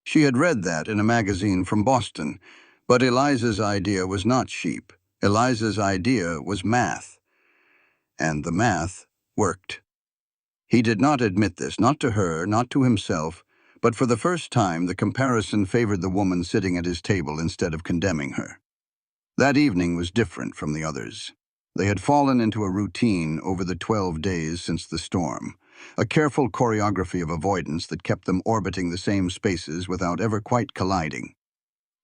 She had read that in a magazine from Boston, but Eliza's idea was not sheep. Eliza's idea was math. And the math worked. He did not admit this, not to her, not to himself, but for the first time the comparison favored the woman sitting at his table instead of condemning her. That evening was different from the others. They had fallen into a routine over the 12 days since the storm, a careful choreography of avoidance that kept them orbiting the same spaces without ever quite colliding.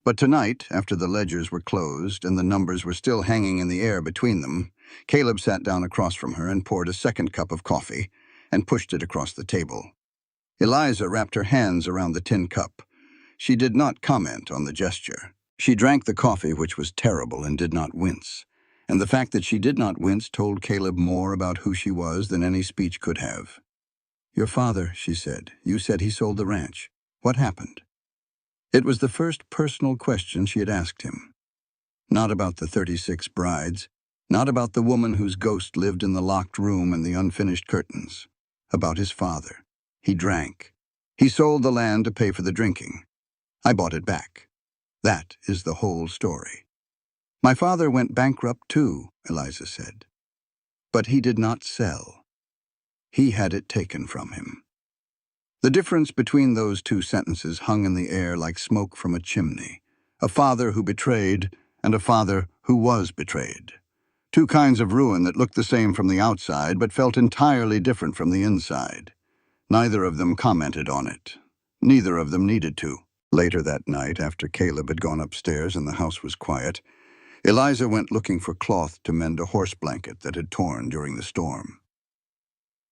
But tonight, after the ledgers were closed and the numbers were still hanging in the air between them, Caleb sat down across from her and poured a second cup of coffee and pushed it across the table. Eliza wrapped her hands around the tin cup. She did not comment on the gesture. She drank the coffee, which was terrible, and did not wince. And the fact that she did not wince told Caleb more about who she was than any speech could have. "Your father," she said. "You said he sold the ranch. What happened?" It was the first personal question she had asked him. Not about the 36 brides, not about the woman whose ghost lived in the locked room and the unfinished curtains. About his father. He drank. He sold the land to pay for the drinking. I bought it back. That is the whole story. My father went bankrupt too, Eliza said. But he did not sell. He had it taken from him. The difference between those 2 sentences hung in the air like smoke from a chimney. A father who betrayed and a father who was betrayed. 2 kinds of ruin that looked the same from the outside but felt entirely different from the inside. Neither of them commented on it. Neither of them needed to. Later that night, after Caleb had gone upstairs and the house was quiet, Eliza went looking for cloth to mend a horse blanket that had torn during the storm.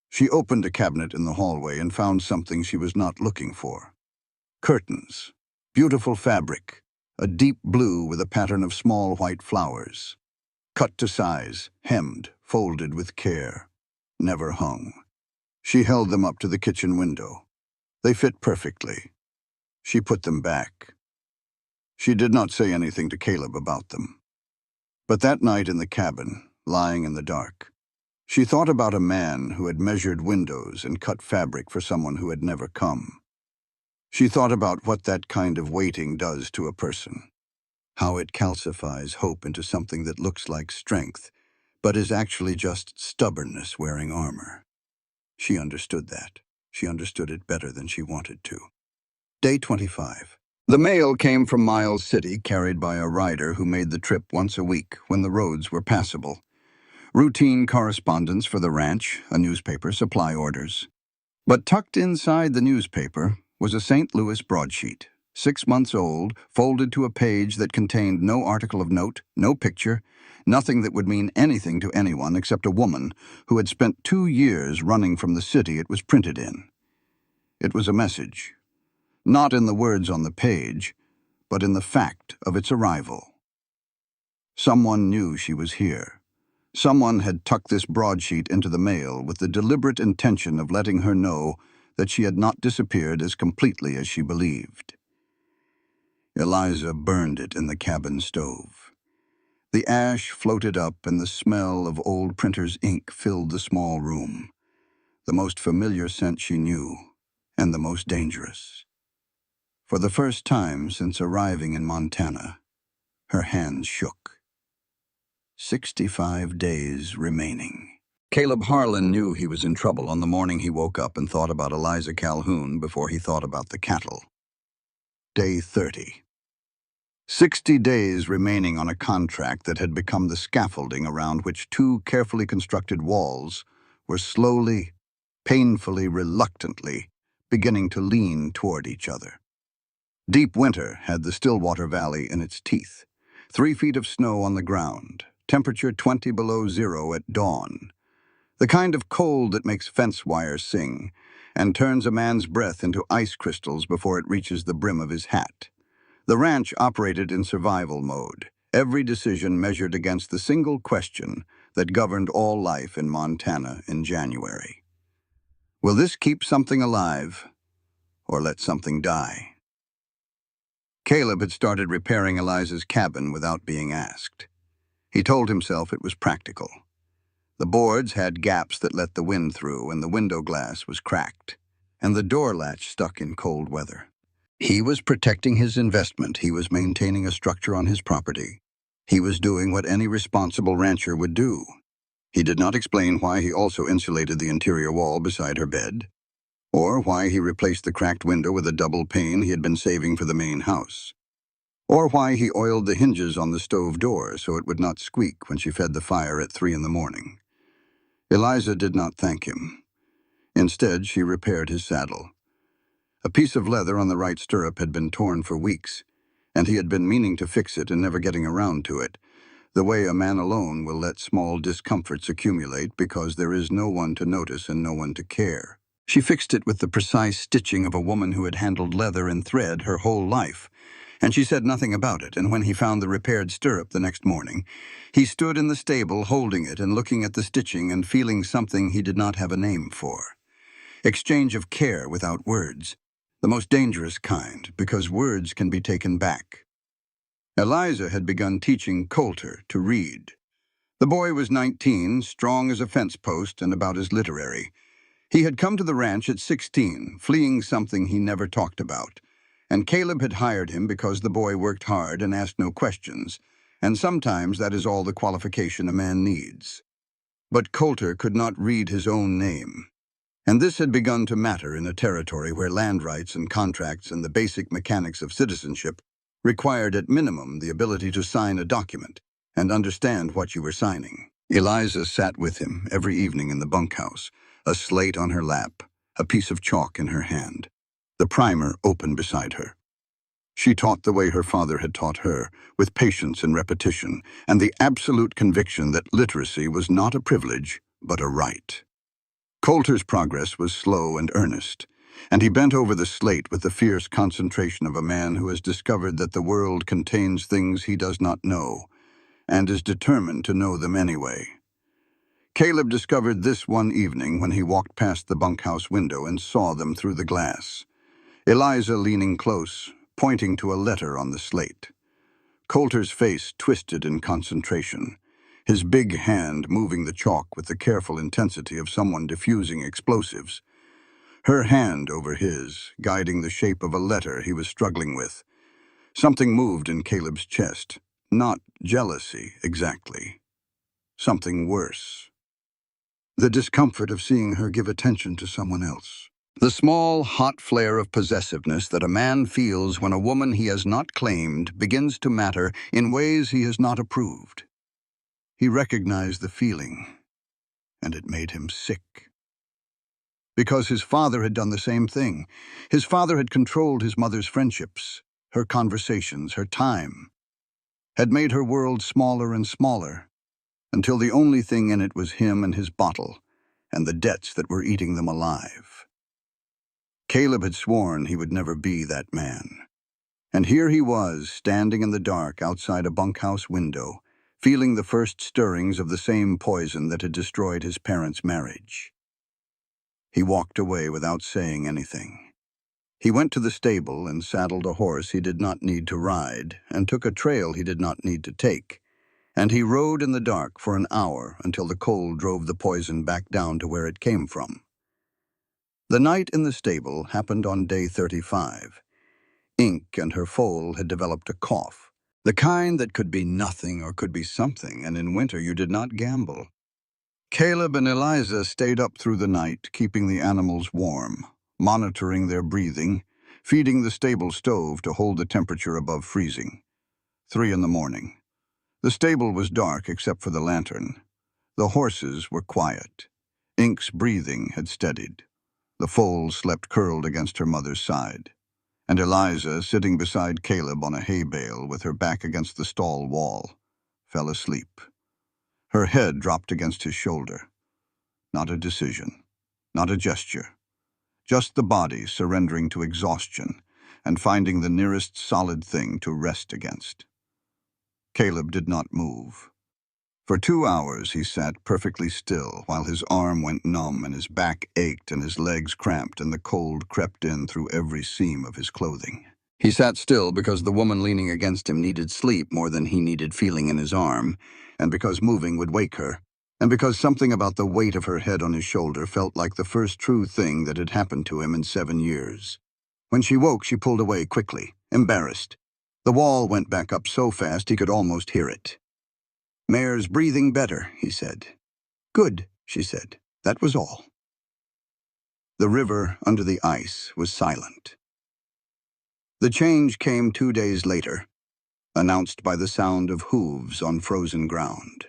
She opened a cabinet in the hallway and found something she was not looking for. Curtains. Beautiful fabric. A deep blue with a pattern of small white flowers. Cut to size, hemmed, folded with care. Never hung. She held them up to the kitchen window. They fit perfectly. She put them back. She did not say anything to Caleb about them. But that night in the cabin, lying in the dark, She thought about a man who had measured windows and cut fabric for someone who had never come. She thought about what that kind of waiting does to a person, how it calcifies hope into something that looks like strength, but is actually just stubbornness wearing armor. She understood that. She understood it better than she wanted to. Day 25. The mail came from Miles City, carried by a rider who made the trip once a week when the roads were passable. Routine correspondence for the ranch, a newspaper, supply orders. But tucked inside the newspaper was a St. Louis broadsheet, 6 months old, folded to a page that contained no article of note, no picture, nothing that would mean anything to anyone except a woman who had spent 2 years running from the city it was printed in. It was a message, not in the words on the page, but in the fact of its arrival. Someone knew she was here. Someone had tucked this broadsheet into the mail with the deliberate intention of letting her know that she had not disappeared as completely as she believed. Eliza burned it in the cabin stove. The ash floated up and the smell of old printer's ink filled the small room, the most familiar scent she knew, and the most dangerous. For the first time since arriving in Montana, her hands shook. 65 days remaining. Caleb Harlan knew he was in trouble on the morning he woke up and thought about Eliza Calhoun before he thought about the cattle. Day 30. 60 days remaining on a contract that had become the scaffolding around which 2 carefully constructed walls were slowly, painfully, reluctantly beginning to lean toward each other. Deep winter had the Stillwater Valley in its teeth. 3 feet of snow on the ground, temperature 20 below zero at dawn. The kind of cold that makes fence wires sing and turns a man's breath into ice crystals before it reaches the brim of his hat. The ranch operated in survival mode, every decision measured against the single question that governed all life in Montana in January. Will this keep something alive or let something die? Caleb had started repairing Eliza's cabin without being asked. He told himself it was practical. The boards had gaps that let the wind through, and the window glass was cracked, and the door latch stuck in cold weather. He was protecting his investment. He was maintaining a structure on his property. He was doing what any responsible rancher would do. He did not explain why he also insulated the interior wall beside her bed, or why he replaced the cracked window with a double pane he had been saving for the main house, or why he oiled the hinges on the stove door so it would not squeak when she fed the fire at 3 in the morning. Eliza did not thank him. Instead, she repaired his saddle. A piece of leather on the right stirrup had been torn for weeks, and he had been meaning to fix it and never getting around to it, the way a man alone will let small discomforts accumulate because there is no one to notice and no one to care. She fixed it with the precise stitching of a woman who had handled leather and thread her whole life, and she said nothing about it, and when he found the repaired stirrup the next morning, he stood in the stable holding it and looking at the stitching and feeling something he did not have a name for. Exchange of care without words, the most dangerous kind, because words can be taken back. Eliza had begun teaching Coulter to read. The boy was 19, strong as a fence post and about as literary. He had come to the ranch at 16, fleeing something he never talked about, and Caleb had hired him because the boy worked hard and asked no questions, and sometimes that is all the qualification a man needs. But Coulter could not read his own name, and this had begun to matter in a territory where land rights and contracts and the basic mechanics of citizenship required at minimum the ability to sign a document and understand what you were signing. Eliza sat with him every evening in the bunkhouse, a slate on her lap, a piece of chalk in her hand, the primer open beside her. She taught the way her father had taught her, with patience and repetition, and the absolute conviction that literacy was not a privilege, but a right. Coulter's progress was slow and earnest, and he bent over the slate with the fierce concentration of a man who has discovered that the world contains things he does not know, and is determined to know them anyway. Caleb discovered this one evening when he walked past the bunkhouse window and saw them through the glass. Eliza leaning close, pointing to a letter on the slate. Coulter's face twisted in concentration. his big hand moving the chalk with the careful intensity of someone diffusing explosives. Her hand over his, guiding the shape of a letter he was struggling with. Something moved in Caleb's chest. Not jealousy, exactly. Something worse. The discomfort of seeing her give attention to someone else. The small, hot flare of possessiveness that a man feels when a woman he has not claimed begins to matter in ways he has not approved. He recognized the feeling, and it made him sick. Because his father had done the same thing. His father had controlled his mother's friendships, her conversations, her time, had made her world smaller and smaller, until the only thing in it was him and his bottle, and the debts that were eating them alive. Caleb had sworn he would never be that man. And here he was, standing in the dark outside a bunkhouse window, feeling the first stirrings of the same poison that had destroyed his parents' marriage. He walked away without saying anything. He went to the stable and saddled a horse he did not need to ride, and took a trail he did not need to take. And he rode in the dark for an hour until the cold drove the poison back down to where it came from. The night in the stable happened on day 35. Ink and her foal had developed a cough, the kind that could be nothing or could be something, and in winter you did not gamble. Caleb and Eliza stayed up through the night, keeping the animals warm, monitoring their breathing, feeding the stable stove to hold the temperature above freezing. 3 in the morning. The stable was dark except for the lantern. The horses were quiet. Ink's breathing had steadied. The foal slept curled against her mother's side. And Eliza, sitting beside Caleb on a hay bale with her back against the stall wall, fell asleep. Her head dropped against his shoulder. Not a decision, not a gesture, just the body surrendering to exhaustion and finding the nearest solid thing to rest against. Caleb did not move. For 2 hours he sat perfectly still while his arm went numb and his back ached and his legs cramped and the cold crept in through every seam of his clothing. He sat still because the woman leaning against him needed sleep more than he needed feeling in his arm, and because moving would wake her, and because something about the weight of her head on his shoulder felt like the first true thing that had happened to him in 7 years. When she woke, she pulled away quickly, embarrassed. The wall went back up so fast he could almost hear it. "Mare's breathing better," he said. "Good," she said. That was all. The river under the ice was silent. The change came 2 days later, announced by the sound of hooves on frozen ground.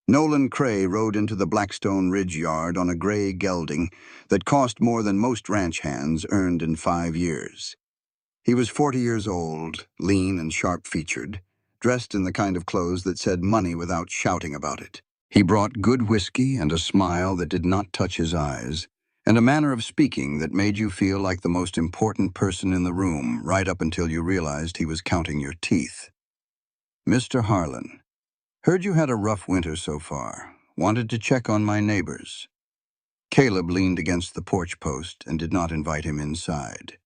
Nolan Cray rode into the Blackstone Ridge yard on a gray gelding that cost more than most ranch hands earned in 5 years. He was 40 years old, lean and sharp-featured, dressed in the kind of clothes that said money without shouting about it. He brought good whiskey and a smile that did not touch his eyes, and a manner of speaking that made you feel like the most important person in the room right up until you realized he was counting your teeth. "Mr. Harlan, heard you had a rough winter so far. Wanted to check on my neighbors." Caleb leaned against the porch post and did not invite him inside.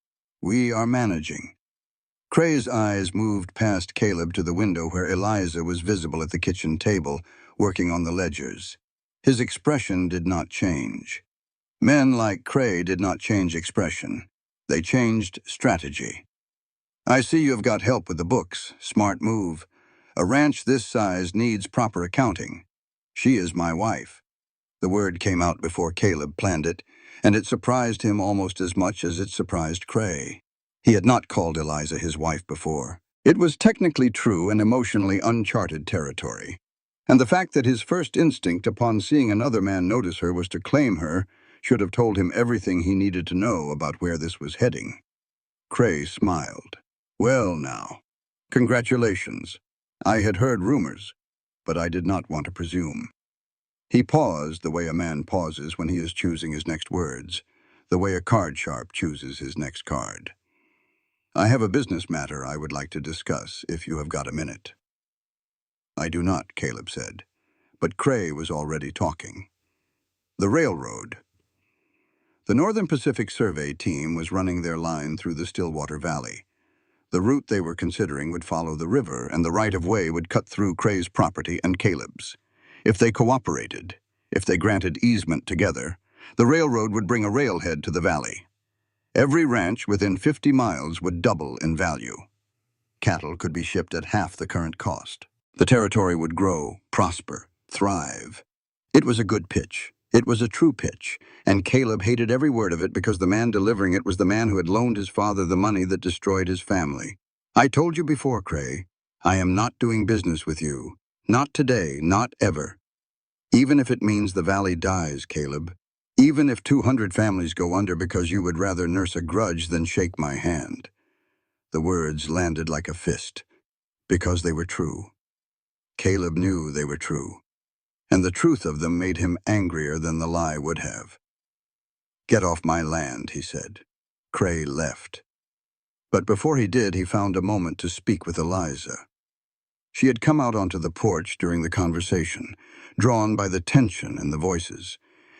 "We are managing." Cray's eyes moved past Caleb to the window where Eliza was visible at the kitchen table, working on the ledgers. His expression did not change. Men like Cray did not change expression. They changed strategy. "I see you have got help with the books. Smart move. A ranch this size needs proper accounting. She is my wife." The word came out before Caleb planned it, and it surprised him almost as much as it surprised Cray. He had not called Eliza his wife before. It was technically true and emotionally uncharted territory. And the fact that his first instinct upon seeing another man notice her was to claim her should have told him everything he needed to know about where this was heading. Cray smiled. "Well now, congratulations. I had heard rumors, but I did not want to presume." He paused the way a man pauses when he is choosing his next words, the way a card sharp chooses his next card. "I have a business matter I would like to discuss, if you have got a minute." "I do not," Caleb said, but Cray was already talking. "The railroad." The Northern Pacific Survey team was running their line through the Stillwater Valley. The route they were considering would follow the river, and the right-of-way would cut through Cray's property and Caleb's. If they cooperated, if they granted easement together, the railroad would bring a railhead to the valley. Every ranch within 50 miles would double in value. Cattle could be shipped at half the current cost. The territory would grow, prosper, thrive. It was a good pitch. It was a true pitch, and Caleb hated every word of it because the man delivering it was the man who had loaned his father the money that destroyed his family. I told you before, Cray, I am not doing business with you. Not today, not ever. Even if it means the valley dies, Caleb. Even if 200 families go under because you would rather nurse a grudge than shake my hand. The words landed like a fist, because they were true. Caleb knew they were true, and the truth of them made him angrier than the lie would have. Get off my land, he said. Cray left. But before he did, he found a moment to speak with Eliza. She had come out onto the porch during the conversation, drawn by the tension in the voices,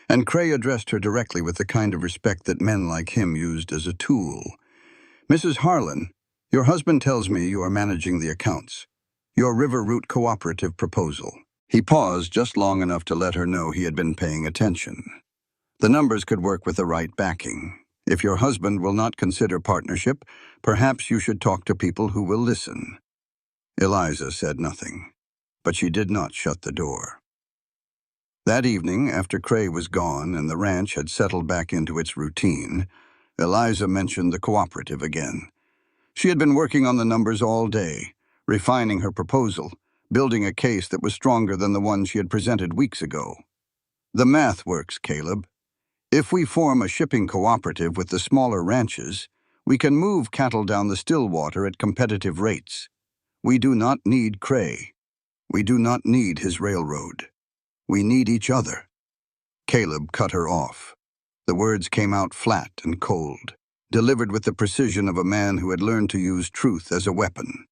and Cray addressed her directly with the kind of respect that men like him used as a tool. Mrs. Harlan, your husband tells me you are managing the accounts. Your River Route cooperative proposal. He paused just long enough to let her know he had been paying attention. The numbers could work with the right backing. If your husband will not consider partnership, perhaps you should talk to people who will listen. Eliza said nothing, but she did not shut the door. That evening, after Cray was gone and the ranch had settled back into its routine, Eliza mentioned the cooperative again. She had been working on the numbers all day, refining her proposal, building a case that was stronger than the one she had presented weeks ago. The math works, Caleb. If we form a shipping cooperative with the smaller ranches, we can move cattle down the Stillwater at competitive rates. We do not need Cray. We do not need his railroad. We need each other. Caleb cut her off. The words came out flat and cold, delivered with the precision of a man who had learned to use truth as a weapon.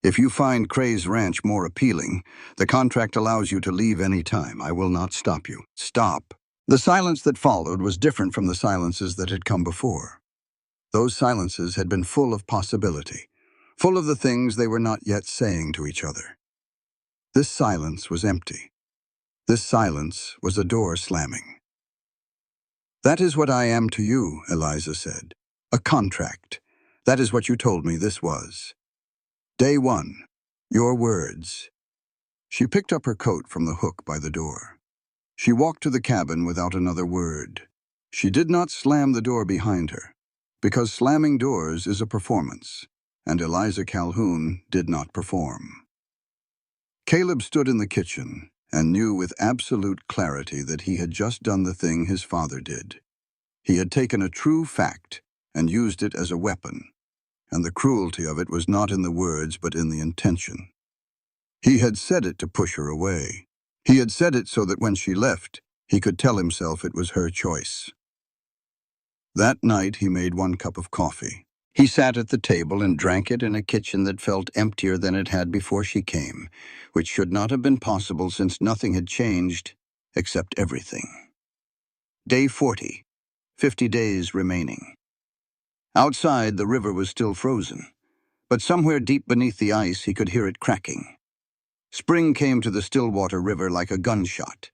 If you find Cray's ranch more appealing, the contract allows you to leave any time. I will not stop you. Stop. The silence that followed was different from the silences that had come before. Those silences had been full of possibility, full of the things they were not yet saying to each other. This silence was empty. This silence was a door slamming. That is what I am to you, Eliza said. A contract. That is what you told me this was. Day 1. Your words. She picked up her coat from the hook by the door. She walked to the cabin without another word. She did not slam the door behind her, because slamming doors is a performance, and Eliza Calhoun did not perform. Caleb stood in the kitchen and knew with absolute clarity that he had just done the thing his father did. He had taken a true fact and used it as a weapon, and the cruelty of it was not in the words but in the intention. He had said it to push her away. He had said it so that when she left, he could tell himself it was her choice. That night he made 1 cup of coffee. He sat at the table and drank it in a kitchen that felt emptier than it had before she came, which should not have been possible since nothing had changed except everything. Day 40. 50 days remaining. Outside, the river was still frozen, but somewhere deep beneath the ice he could hear it cracking. Spring came to the Stillwater River like a gunshot.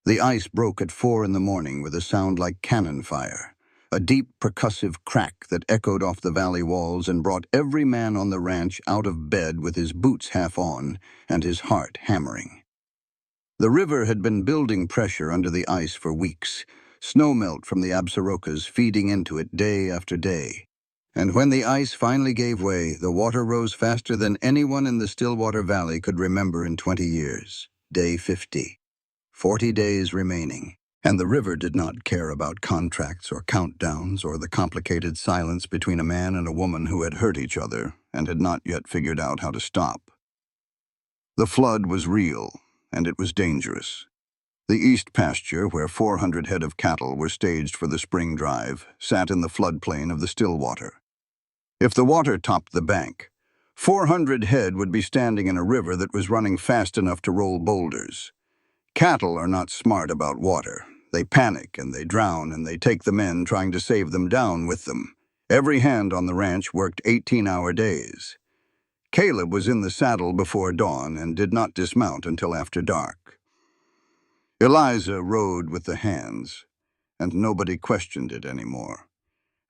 The ice broke at 4 in the morning with a sound like cannon fire, a deep percussive crack that echoed off the valley walls and brought every man on the ranch out of bed with his boots half on and his heart hammering. The river had been building pressure under the ice for weeks, snowmelt from the Absarokas feeding into it day after day. And when the ice finally gave way, the water rose faster than anyone in the Stillwater Valley could remember in 20 years. Day 50. 40 days remaining. And the river did not care about contracts or countdowns or the complicated silence between a man and a woman who had hurt each other and had not yet figured out how to stop. The flood was real, and it was dangerous. The east pasture, where 400 head of cattle were staged for the spring drive, sat in the floodplain of the Stillwater. If the water topped the bank, 400 head would be standing in a river that was running fast enough to roll boulders. Cattle are not smart about water. They panic and they drown and they take the men trying to save them down with them. Every hand on the ranch worked 18-hour days. Caleb was in the saddle before dawn and did not dismount until after dark. Eliza rode with the hands, and nobody questioned it anymore.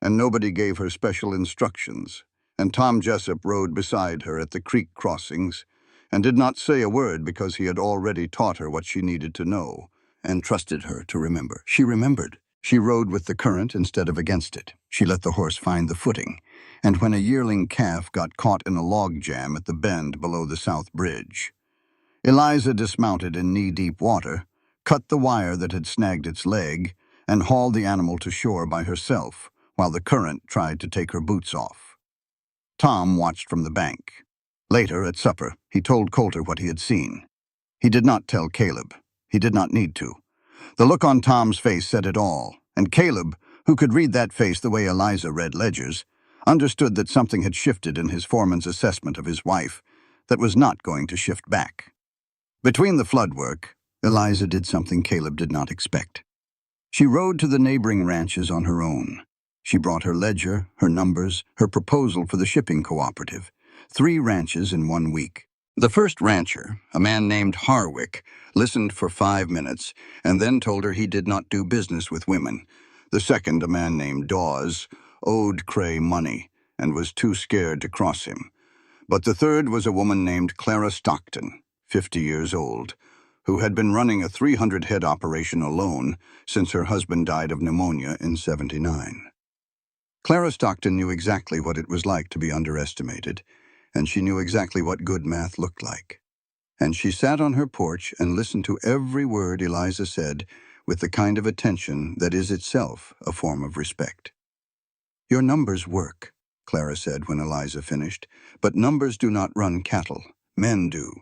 And nobody gave her special instructions, and Tom Jessup rode beside her at the creek crossings, and did not say a word because he had already taught her what she needed to know, and trusted her to remember. She remembered. She rode with the current instead of against it. She let the horse find the footing, and when a yearling calf got caught in a log jam at the bend below the South Bridge, Eliza dismounted in knee-deep water, cut the wire that had snagged its leg, and hauled the animal to shore by herself, while the current tried to take her boots off. Tom watched from the bank. Later, at supper, he told Coulter what he had seen. He did not tell Caleb. He did not need to. The look on Tom's face said it all, and Caleb, who could read that face the way Eliza read ledgers, understood that something had shifted in his foreman's assessment of his wife that was not going to shift back. Between the flood work, Eliza did something Caleb did not expect. She rode to the neighboring ranches on her own. She brought her ledger, her numbers, her proposal for the shipping cooperative. 3 ranches in 1 week. The first rancher, a man named Harwick, listened for 5 minutes and then told her he did not do business with women. The second, a man named Dawes, owed Cray money and was too scared to cross him. But the third was a woman named Clara Stockton, 50 years old, who had been running a 300-head operation alone since her husband died of pneumonia in '79. Clara Stockton knew exactly what it was like to be underestimated, and she knew exactly what good math looked like. And she sat on her porch and listened to every word Eliza said with the kind of attention that is itself a form of respect. "Your numbers work," Clara said when Eliza finished, "but numbers do not run cattle. Men do.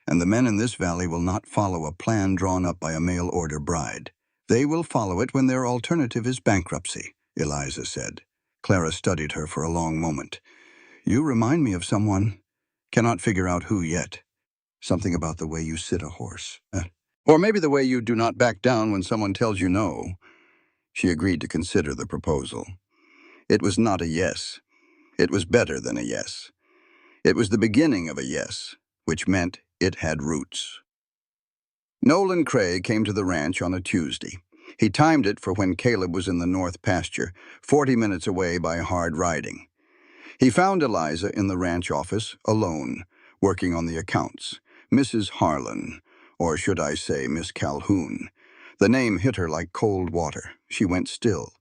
And the men in this valley will not follow a plan drawn up by a mail-order bride. They will follow it when their alternative is bankruptcy," Eliza said. Clara studied her for a long moment. "You remind me of someone. Cannot figure out who yet. Something about the way you sit a horse. Or maybe the way you do not back down when someone tells you no." She agreed to consider the proposal. It was not a yes. It was better than a yes. It was the beginning of a yes, which meant it had roots. Nolan Cray came to the ranch on a Tuesday. He timed it for when Caleb was in the north pasture, 40 minutes away by hard riding. He found Eliza in the ranch office, alone, working on the accounts. Mrs. Harlan, or should I say Miss Calhoun. The name hit her like cold water. She went still.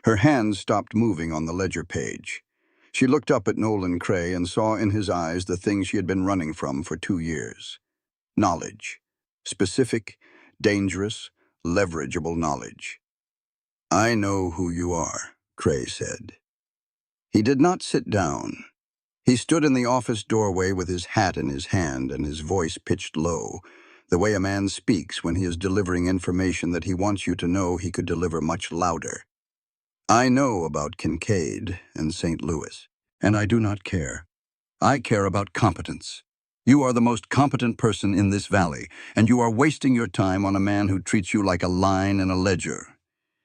Her hands stopped moving on the ledger page. She looked up at Nolan Cray and saw in his eyes the thing she had been running from for 2 years. Knowledge. Specific, dangerous, leverageable knowledge. "I know who you are," Cray said. He did not sit down. He stood in the office doorway with his hat in his hand and his voice pitched low, the way a man speaks when he is delivering information that he wants you to know he could deliver much louder. "I know about Kincaid and St. Louis, and I do not care. I care about competence. You are the most competent person in this valley, and you are wasting your time on a man who treats you like a line in a ledger."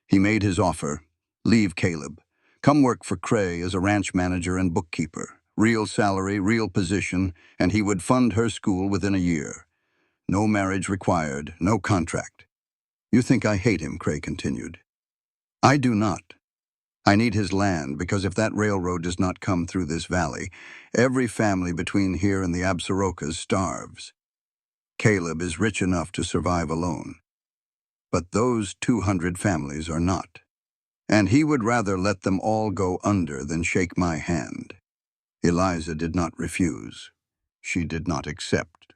He made his offer. "Leave Caleb. Come work for Cray as a ranch manager and bookkeeper. Real salary, real position, and he would fund her school within a year. No marriage required, no contract." "You think I hate him," Cray continued. "I do not. I need his land because if that railroad does not come through this valley, every family between here and the Absarokas starves. Caleb is rich enough to survive alone. But those 200 families are not. And he would rather let them all go under than shake my hand." Eliza did not refuse. She did not accept.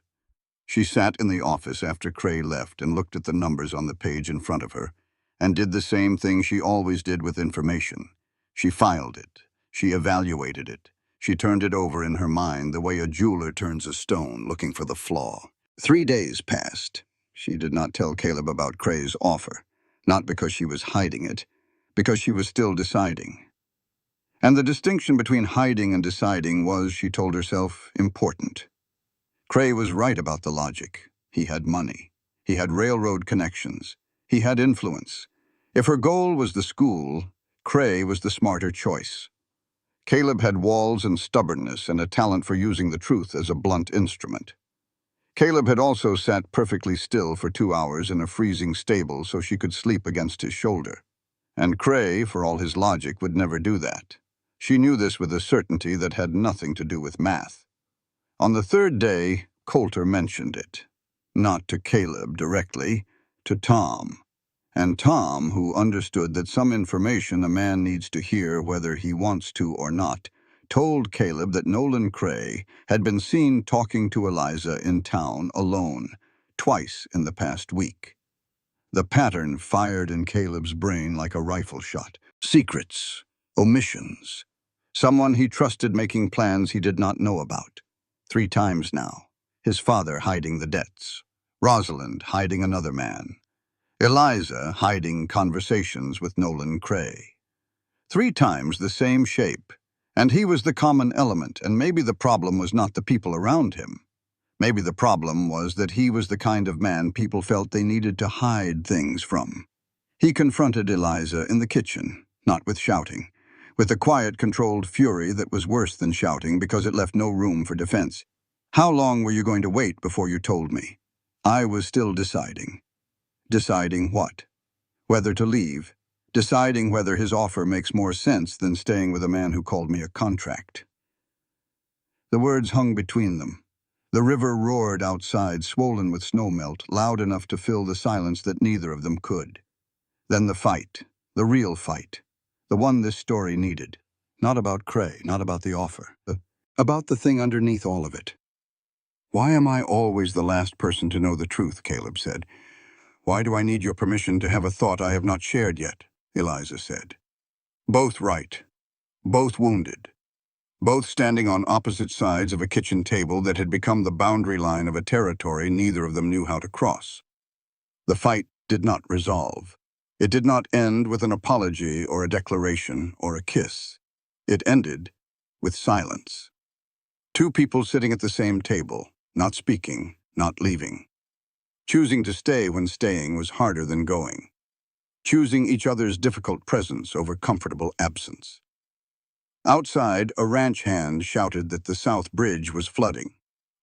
She sat in the office after Cray left and looked at the numbers on the page in front of her, and did the same thing she always did with information. She filed it. She evaluated it. She turned it over in her mind the way a jeweler turns a stone, looking for the flaw. 3 days passed. She did not tell Caleb about Cray's offer, not because she was hiding it, because she was still deciding. And the distinction between hiding and deciding was, she told herself, important. Cray was right about the logic. He had money. He had railroad connections. He had influence. If her goal was the school, Cray was the smarter choice. Caleb had walls and stubbornness and a talent for using the truth as a blunt instrument. Caleb had also sat perfectly still for 2 hours in a freezing stable so she could sleep against his shoulder. And Cray, for all his logic, would never do that. She knew this with a certainty that had nothing to do with math. On the third day, Coulter mentioned it. Not to Caleb directly, to Tom. And Tom, who understood that some information a man needs to hear whether he wants to or not, told Caleb that Nolan Cray had been seen talking to Eliza in town alone, twice in the past week. The pattern fired in Caleb's brain like a rifle shot. Secrets, omissions. Someone he trusted making plans he did not know about. 3 times now. His father hiding the debts. Rosalind hiding another man. Eliza hiding conversations with Nolan Cray. 3 times the same shape. And he was the common element, and maybe the problem was not the people around him. Maybe the problem was that he was the kind of man people felt they needed to hide things from. He confronted Eliza in the kitchen, not with shouting, with a quiet, controlled fury that was worse than shouting because it left no room for defense. How long were you going to wait before you told me? I was still deciding. Deciding what? Whether to leave. Deciding whether his offer makes more sense than staying with a man who called me a contract. The words hung between them. The river roared outside, swollen with snowmelt, loud enough to fill the silence that neither of them could. Then the fight, the real fight, the one this story needed. Not about Cray, not about the offer, about the thing underneath all of it. Why am I always the last person to know the truth, Caleb said. Why do I need your permission to have a thought I have not shared yet, Eliza said. Both right, both wounded, both standing on opposite sides of a kitchen table that had become the boundary line of a territory neither of them knew how to cross. The fight did not resolve. It did not end with an apology or a declaration or a kiss. It ended with silence. 2 people sitting at the same table, not speaking, not leaving. Choosing to stay when staying was harder than going. Choosing each other's difficult presence over comfortable absence. Outside, a ranch hand shouted that the South Bridge was flooding.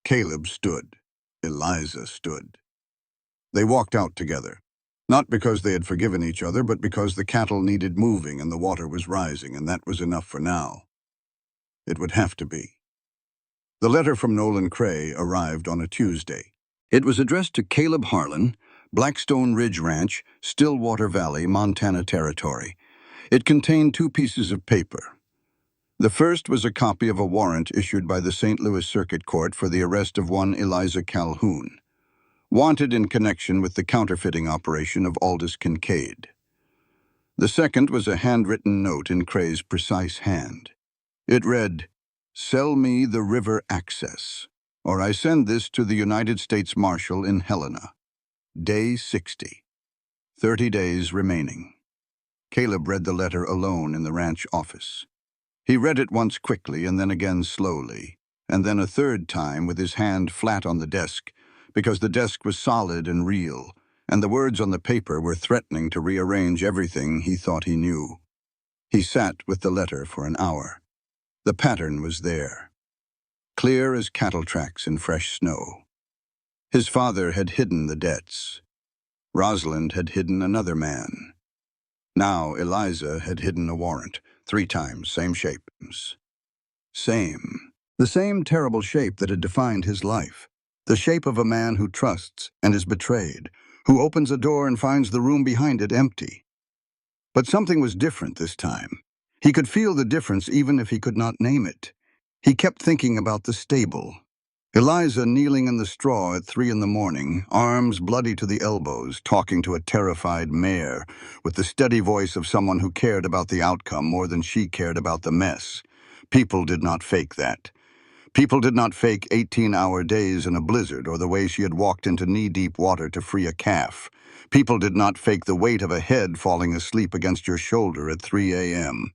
Caleb stood. Eliza stood. They walked out together. Not because they had forgiven each other, but because the cattle needed moving and the water was rising, and that was enough for now. It would have to be. The letter from Nolan Cray arrived on a Tuesday. It was addressed to Caleb Harlan, Blackstone Ridge Ranch, Stillwater Valley, Montana Territory. It contained 2 pieces of paper. The first was a copy of a warrant issued by the St. Louis Circuit Court for the arrest of one Eliza Calhoun, wanted in connection with the counterfeiting operation of Aldous Kincaid. The second was a handwritten note in Cray's precise hand. It read, "Sell me the river access, or I send this to the United States Marshal in Helena. Day 60. 30 days remaining." Caleb read the letter alone in the ranch office. He read it once quickly and then again slowly, and then a third time with his hand flat on the desk, because the desk was solid and real, and the words on the paper were threatening to rearrange everything he thought he knew. He sat with the letter for an hour. The pattern was there, clear as cattle tracks in fresh snow. His father had hidden the debts. Rosalind had hidden another man. Now Eliza had hidden a warrant, 3 times, same shape. Same. The same terrible shape that had defined his life. The shape of a man who trusts and is betrayed, who opens a door and finds the room behind it empty. But something was different this time. He could feel the difference even if he could not name it. He kept thinking about the stable. Eliza kneeling in the straw at 3 in the morning, arms bloody to the elbows, talking to a terrified mare, with the steady voice of someone who cared about the outcome more than she cared about the mess. People did not fake that. People did not fake 18-hour days in a blizzard or the way she had walked into knee-deep water to free a calf. People did not fake the weight of a head falling asleep against your shoulder at 3 a.m.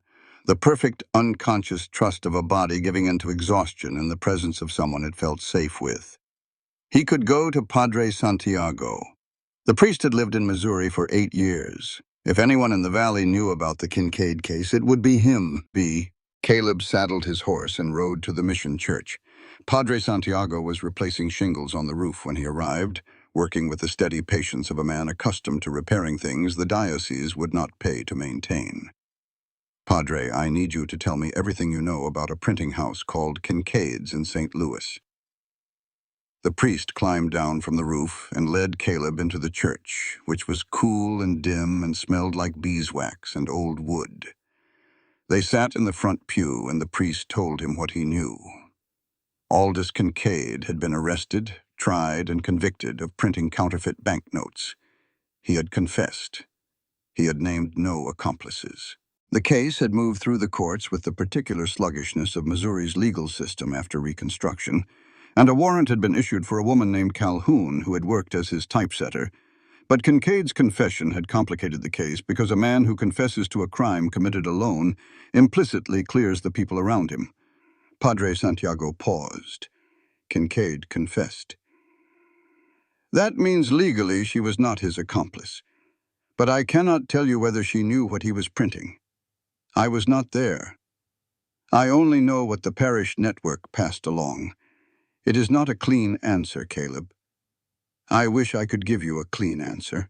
The perfect unconscious trust of a body giving in to exhaustion in the presence of someone it felt safe with. He could go to Padre Santiago. The priest had lived in Missouri for 8 years. If anyone in the valley knew about the Kincaid case, it would be him. Caleb saddled his horse and rode to the mission church. Padre Santiago was replacing shingles on the roof when he arrived, working with the steady patience of a man accustomed to repairing things the diocese would not pay to maintain. Padre, I need you to tell me everything you know about a printing house called Kincaid's in St. Louis. The priest climbed down from the roof and led Caleb into the church, which was cool and dim and smelled like beeswax and old wood. They sat in the front pew, and the priest told him what he knew. Aldous Kincaid had been arrested, tried, and convicted of printing counterfeit banknotes. He had confessed. He had named no accomplices. The case had moved through the courts with the particular sluggishness of Missouri's legal system after Reconstruction, and a warrant had been issued for a woman named Calhoun who had worked as his typesetter. But Kincaid's confession had complicated the case because a man who confesses to a crime committed alone implicitly clears the people around him. Padre Santiago paused. Kincaid confessed. That means legally she was not his accomplice. But I cannot tell you whether she knew what he was printing. I was not there. I only know what the parish network passed along. It is not a clean answer, Caleb. I wish I could give you a clean answer.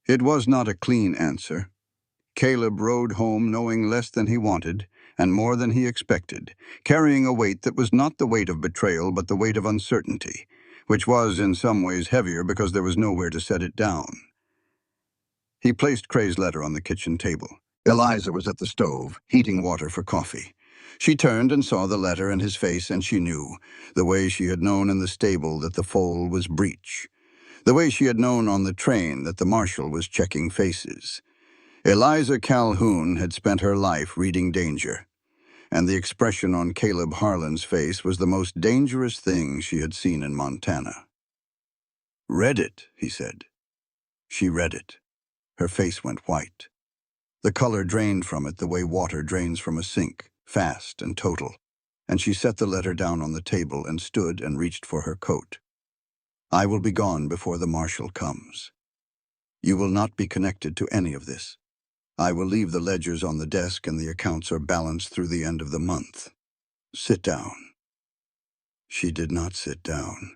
It was not a clean answer. Caleb rode home knowing less than he wanted and more than he expected, carrying a weight that was not the weight of betrayal but the weight of uncertainty, which was in some ways heavier because there was nowhere to set it down. He placed Cray's letter on the kitchen table. Eliza was at the stove, heating water for coffee. She turned and saw the letter and his face, and she knew, the way she had known in the stable that the foal was breech, the way she had known on the train that the marshal was checking faces. Eliza Calhoun had spent her life reading danger, and the expression on Caleb Harlan's face was the most dangerous thing she had seen in Montana. "Read it," he said. She read it. Her face went white. The color drained from it the way water drains from a sink, fast and total, and she set the letter down on the table and stood and reached for her coat. "I will be gone before the marshal comes. You will not be connected to any of this. I will leave the ledgers on the desk and the accounts are balanced through the end of the month. Sit down." She did not sit down.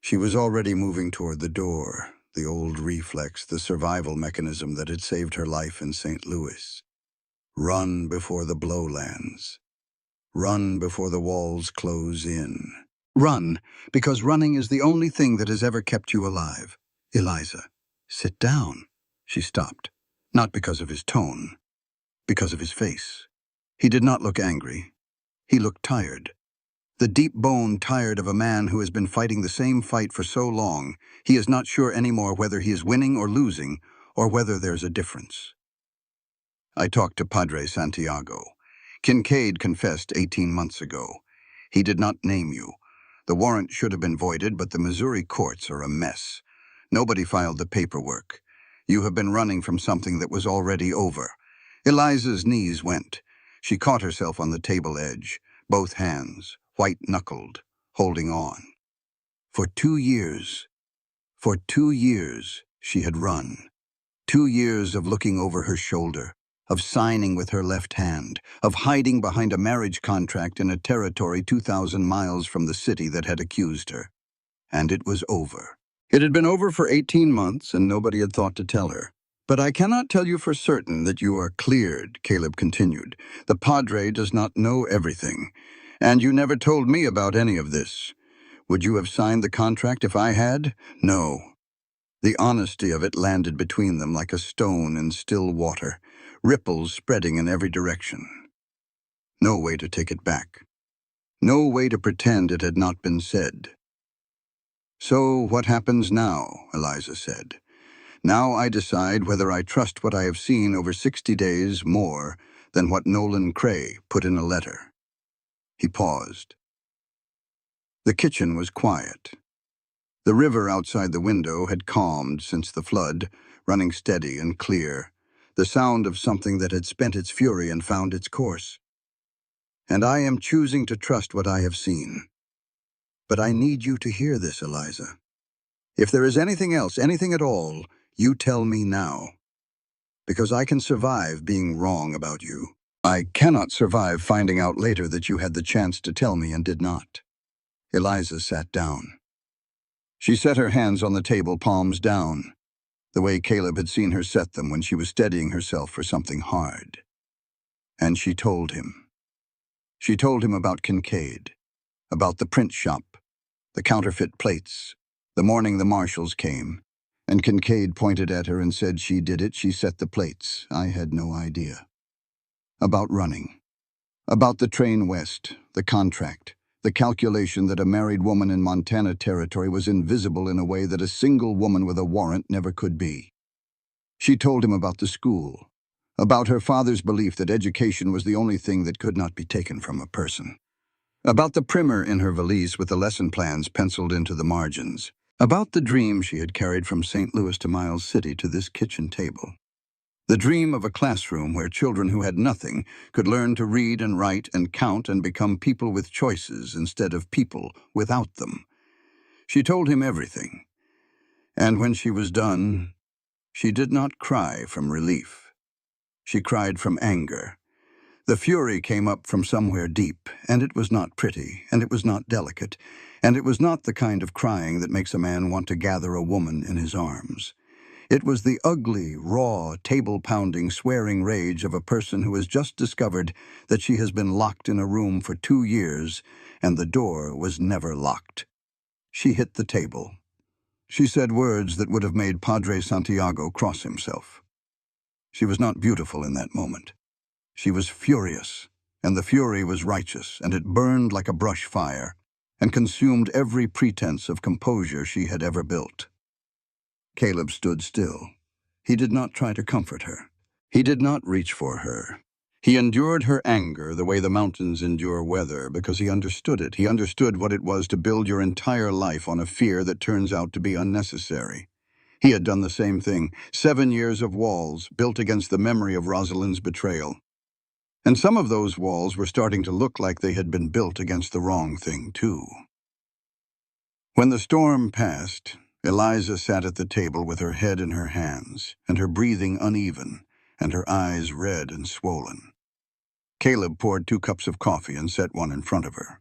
She was already moving toward the door, the old reflex, the survival mechanism that had saved her life in St. Louis. Run before the blow lands. Run before the walls close in. Run, because running is the only thing that has ever kept you alive. "Eliza, sit down." She stopped, not because of his tone, because of his face. He did not look angry. He looked tired. The deep bone tired of a man who has been fighting the same fight for so long, he is not sure anymore whether he is winning or losing, or whether there's a difference. "I talked to Padre Santiago. Kincaid confessed 18 months ago. He did not name you. The warrant should have been voided, but the Missouri courts are a mess. Nobody filed the paperwork. You have been running from something that was already over." Eliza's knees went. She caught herself on the table edge, both hands, white-knuckled, holding on. For 2 years, she had run. 2 years of looking over her shoulder, of signing with her left hand, of hiding behind a marriage contract in a territory 2,000 miles from the city that had accused her. And it was over. It had been over for 18 months, and nobody had thought to tell her. "But I cannot tell you for certain that you are cleared," Caleb continued. "The Padre does not know everything, and you never told me about any of this. Would you have signed the contract if I had? No." The honesty of it landed between them like a stone in still water, ripples spreading in every direction. No way to take it back. No way to pretend it had not been said. "So what happens now?" Eliza said. "Now I decide whether I trust what I have seen over 60 days more than what Nolan Cray put in a letter." He paused. The kitchen was quiet. The river outside the window had calmed since the flood, running steady and clear, the sound of something that had spent its fury and found its course. "And I am choosing to trust what I have seen. But I need you to hear this, Eliza. If there is anything else, anything at all, you tell me now. Because I can survive being wrong about you. I cannot survive finding out later that you had the chance to tell me and did not." Eliza sat down. She set her hands on the table, palms down, the way Caleb had seen her set them when she was steadying herself for something hard. And she told him. She told him about Kincaid, about the print shop, the counterfeit plates, the morning the marshals came, and Kincaid pointed at her and said she did it, she set the plates. I had no idea. About running. About the train west, the contract, the calculation that a married woman in Montana Territory was invisible in a way that a single woman with a warrant never could be. She told him about the school, about her father's belief that education was the only thing that could not be taken from a person, about the primer in her valise with the lesson plans penciled into the margins, about the dream she had carried from St. Louis to Miles City to this kitchen table. The dream of a classroom where children who had nothing could learn to read and write and count and become people with choices instead of people without them. She told him everything. And when she was done, she did not cry from relief. She cried from anger. The fury came up from somewhere deep, and it was not pretty, and it was not delicate, and it was not the kind of crying that makes a man want to gather a woman in his arms. It was the ugly, raw, table-pounding, swearing rage of a person who has just discovered that she has been locked in a room for 2 years, and the door was never locked. She hit the table. She said words that would have made Padre Santiago cross himself. She was not beautiful in that moment. She was furious, and the fury was righteous, and it burned like a brush fire, and consumed every pretense of composure she had ever built. Caleb stood still. He did not try to comfort her. He did not reach for her. He endured her anger the way the mountains endure weather because he understood it. He understood what it was to build your entire life on a fear that turns out to be unnecessary. He had done the same thing, 7 years of walls built against the memory of Rosalind's betrayal. And some of those walls were starting to look like they had been built against the wrong thing, too. When the storm passed, Eliza sat at the table with her head in her hands, and her breathing uneven, and her eyes red and swollen. Caleb poured 2 cups of coffee and set one in front of her.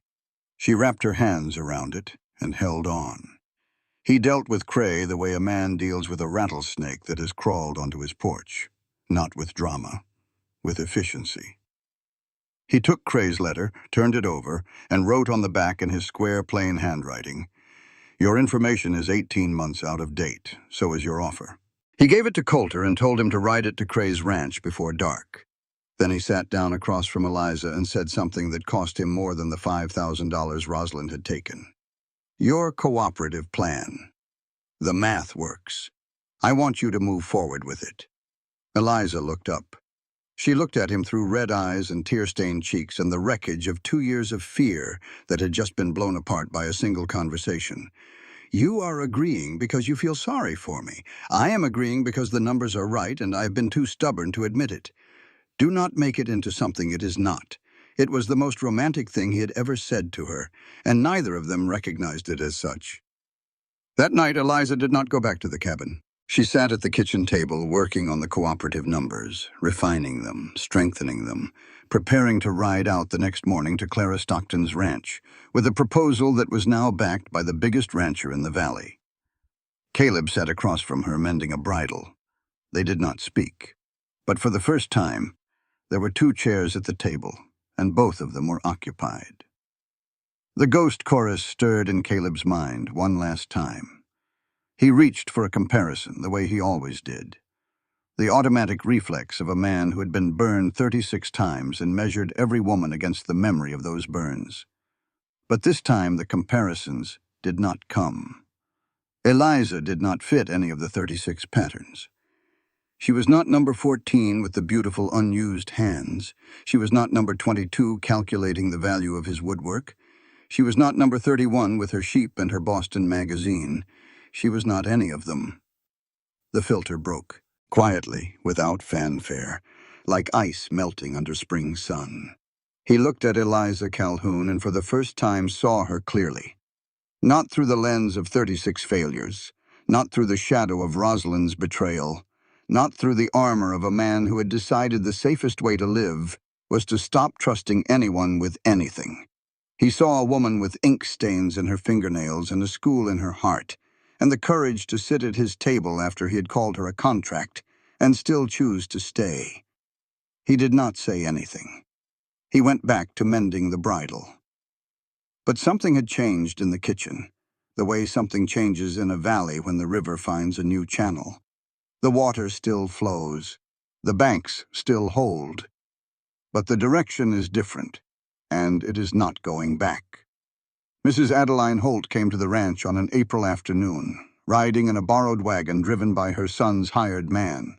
She wrapped her hands around it and held on. He dealt with Cray the way a man deals with a rattlesnake that has crawled onto his porch, not with drama, with efficiency. He took Cray's letter, turned it over, and wrote on the back in his square, plain handwriting, "Your information is 18 months out of date. So is your offer." He gave it to Coulter and told him to ride it to Cray's ranch before dark. Then he sat down across from Eliza and said something that cost him more than the $5,000 Rosalind had taken. "Your cooperative plan. The math works. I want you to move forward with it." Eliza looked up. She looked at him through red eyes and tear-stained cheeks and the wreckage of 2 years of fear that had just been blown apart by a single conversation. "You are agreeing because you feel sorry for me. I am agreeing because the numbers are right and I have been too stubborn to admit it. Do not make it into something it is not." It was the most romantic thing he had ever said to her, and neither of them recognized it as such. That night, Eliza did not go back to the cabin. She sat at the kitchen table working on the cooperative numbers, refining them, strengthening them, preparing to ride out the next morning to Clara Stockton's ranch, with a proposal that was now backed by the biggest rancher in the valley. Caleb sat across from her mending a bridle. They did not speak, but for the first time, there were 2 chairs at the table, and both of them were occupied. The ghost chorus stirred in Caleb's mind one last time. He reached for a comparison, the way he always did. The automatic reflex of a man who had been burned 36 times and measured every woman against the memory of those burns. But this time the comparisons did not come. Eliza did not fit any of the 36 patterns. She was not number 14 with the beautiful unused hands. She was not number 22 calculating the value of his woodwork. She was not number 31 with her sheep and her Boston magazine. She was not any of them. The filter broke, quietly, without fanfare, like ice melting under spring sun. He looked at Eliza Calhoun and for the first time saw her clearly. Not through the lens of 36 failures, not through the shadow of Rosalind's betrayal, not through the armor of a man who had decided the safest way to live was to stop trusting anyone with anything. He saw a woman with ink stains in her fingernails and a school in her heart, and the courage to sit at his table after he had called her a contract, and still choose to stay. He did not say anything. He went back to mending the bridle. But something had changed in the kitchen, the way something changes in a valley when the river finds a new channel. The water still flows. The banks still hold. But the direction is different, and it is not going back. Mrs. Adeline Holt came to the ranch on an April afternoon, riding in a borrowed wagon driven by her son's hired man.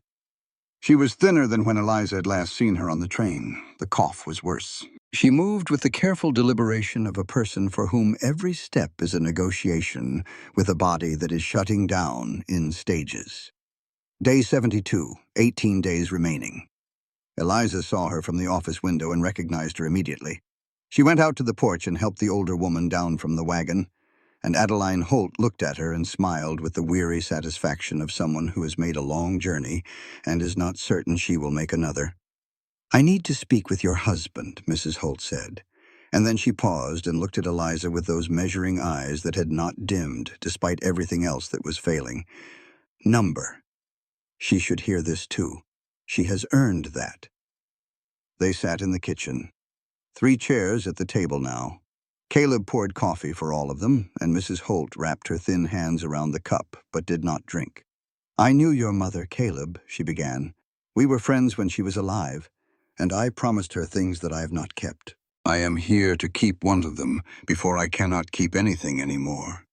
She was thinner than when Eliza had last seen her on the train. The cough was worse. She moved with the careful deliberation of a person for whom every step is a negotiation with a body that is shutting down in stages. Day 72, 18 days remaining. Eliza saw her from the office window and recognized her immediately. She went out to the porch and helped the older woman down from the wagon, and Adeline Holt looked at her and smiled with the weary satisfaction of someone who has made a long journey and is not certain she will make another. "I need to speak with your husband," Mrs. Holt said, and then she paused and looked at Eliza with those measuring eyes that had not dimmed despite everything else that was failing. "Number. She should hear this too. She has earned that." They sat in the kitchen. 3 chairs at the table now. Caleb poured coffee for all of them, and Mrs. Holt wrapped her thin hands around the cup, but did not drink. "I knew your mother, Caleb," she began. "We were friends when she was alive, and I promised her things that I have not kept. I am here to keep one of them before I cannot keep anything anymore."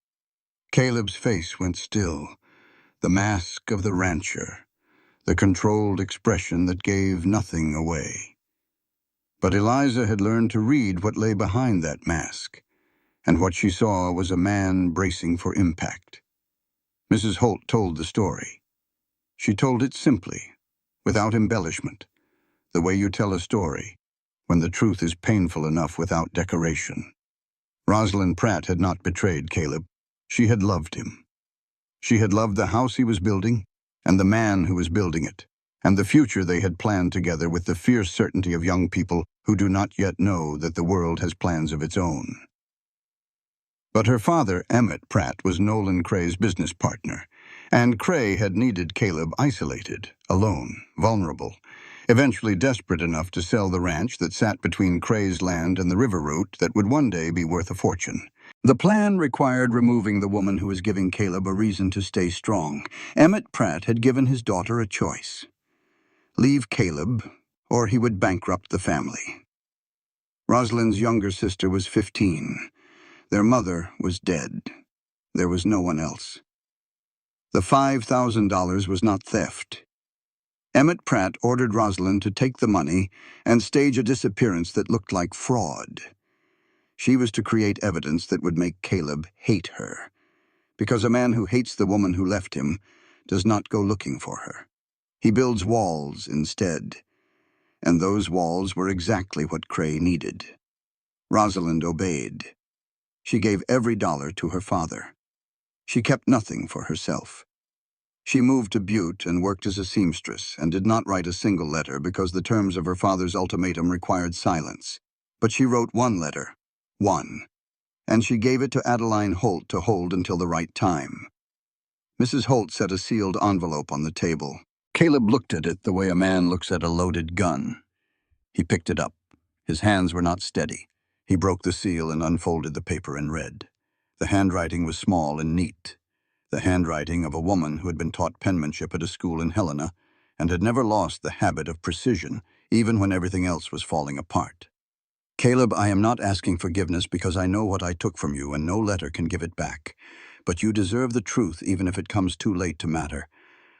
Caleb's face went still, the mask of the rancher, the controlled expression that gave nothing away. But Eliza had learned to read what lay behind that mask, and what she saw was a man bracing for impact. Mrs. Holt told the story. She told it simply, without embellishment, the way you tell a story, when the truth is painful enough without decoration. Rosalind Pratt had not betrayed Caleb. She had loved him. She had loved the house he was building, and the man who was building it, and the future they had planned together with the fierce certainty of young people who do not yet know that the world has plans of its own. But her father, Emmett Pratt, was Nolan Cray's business partner, and Cray had needed Caleb isolated, alone, vulnerable, eventually desperate enough to sell the ranch that sat between Cray's land and the river route that would one day be worth a fortune. The plan required removing the woman who was giving Caleb a reason to stay strong. Emmett Pratt had given his daughter a choice. Leave Caleb, or he would bankrupt the family. Rosalind's younger sister was 15. Their mother was dead. There was no one else. The $5,000 was not theft. Emmett Pratt ordered Rosalind to take the money and stage a disappearance that looked like fraud. She was to create evidence that would make Caleb hate her, because a man who hates the woman who left him does not go looking for her. He builds walls instead, and those walls were exactly what Cray needed. Rosalind obeyed. She gave every dollar to her father. She kept nothing for herself. She moved to Butte and worked as a seamstress and did not write a single letter because the terms of her father's ultimatum required silence. But she wrote one letter, one, and she gave it to Adeline Holt to hold until the right time. Mrs. Holt set a sealed envelope on the table. Caleb looked at it the way a man looks at a loaded gun. He picked it up. His hands were not steady. He broke the seal and unfolded the paper and read. The handwriting was small and neat. The handwriting of a woman who had been taught penmanship at a school in Helena and had never lost the habit of precision, even when everything else was falling apart. "Caleb, I am not asking forgiveness because I know what I took from you and no letter can give it back. But you deserve the truth even if it comes too late to matter.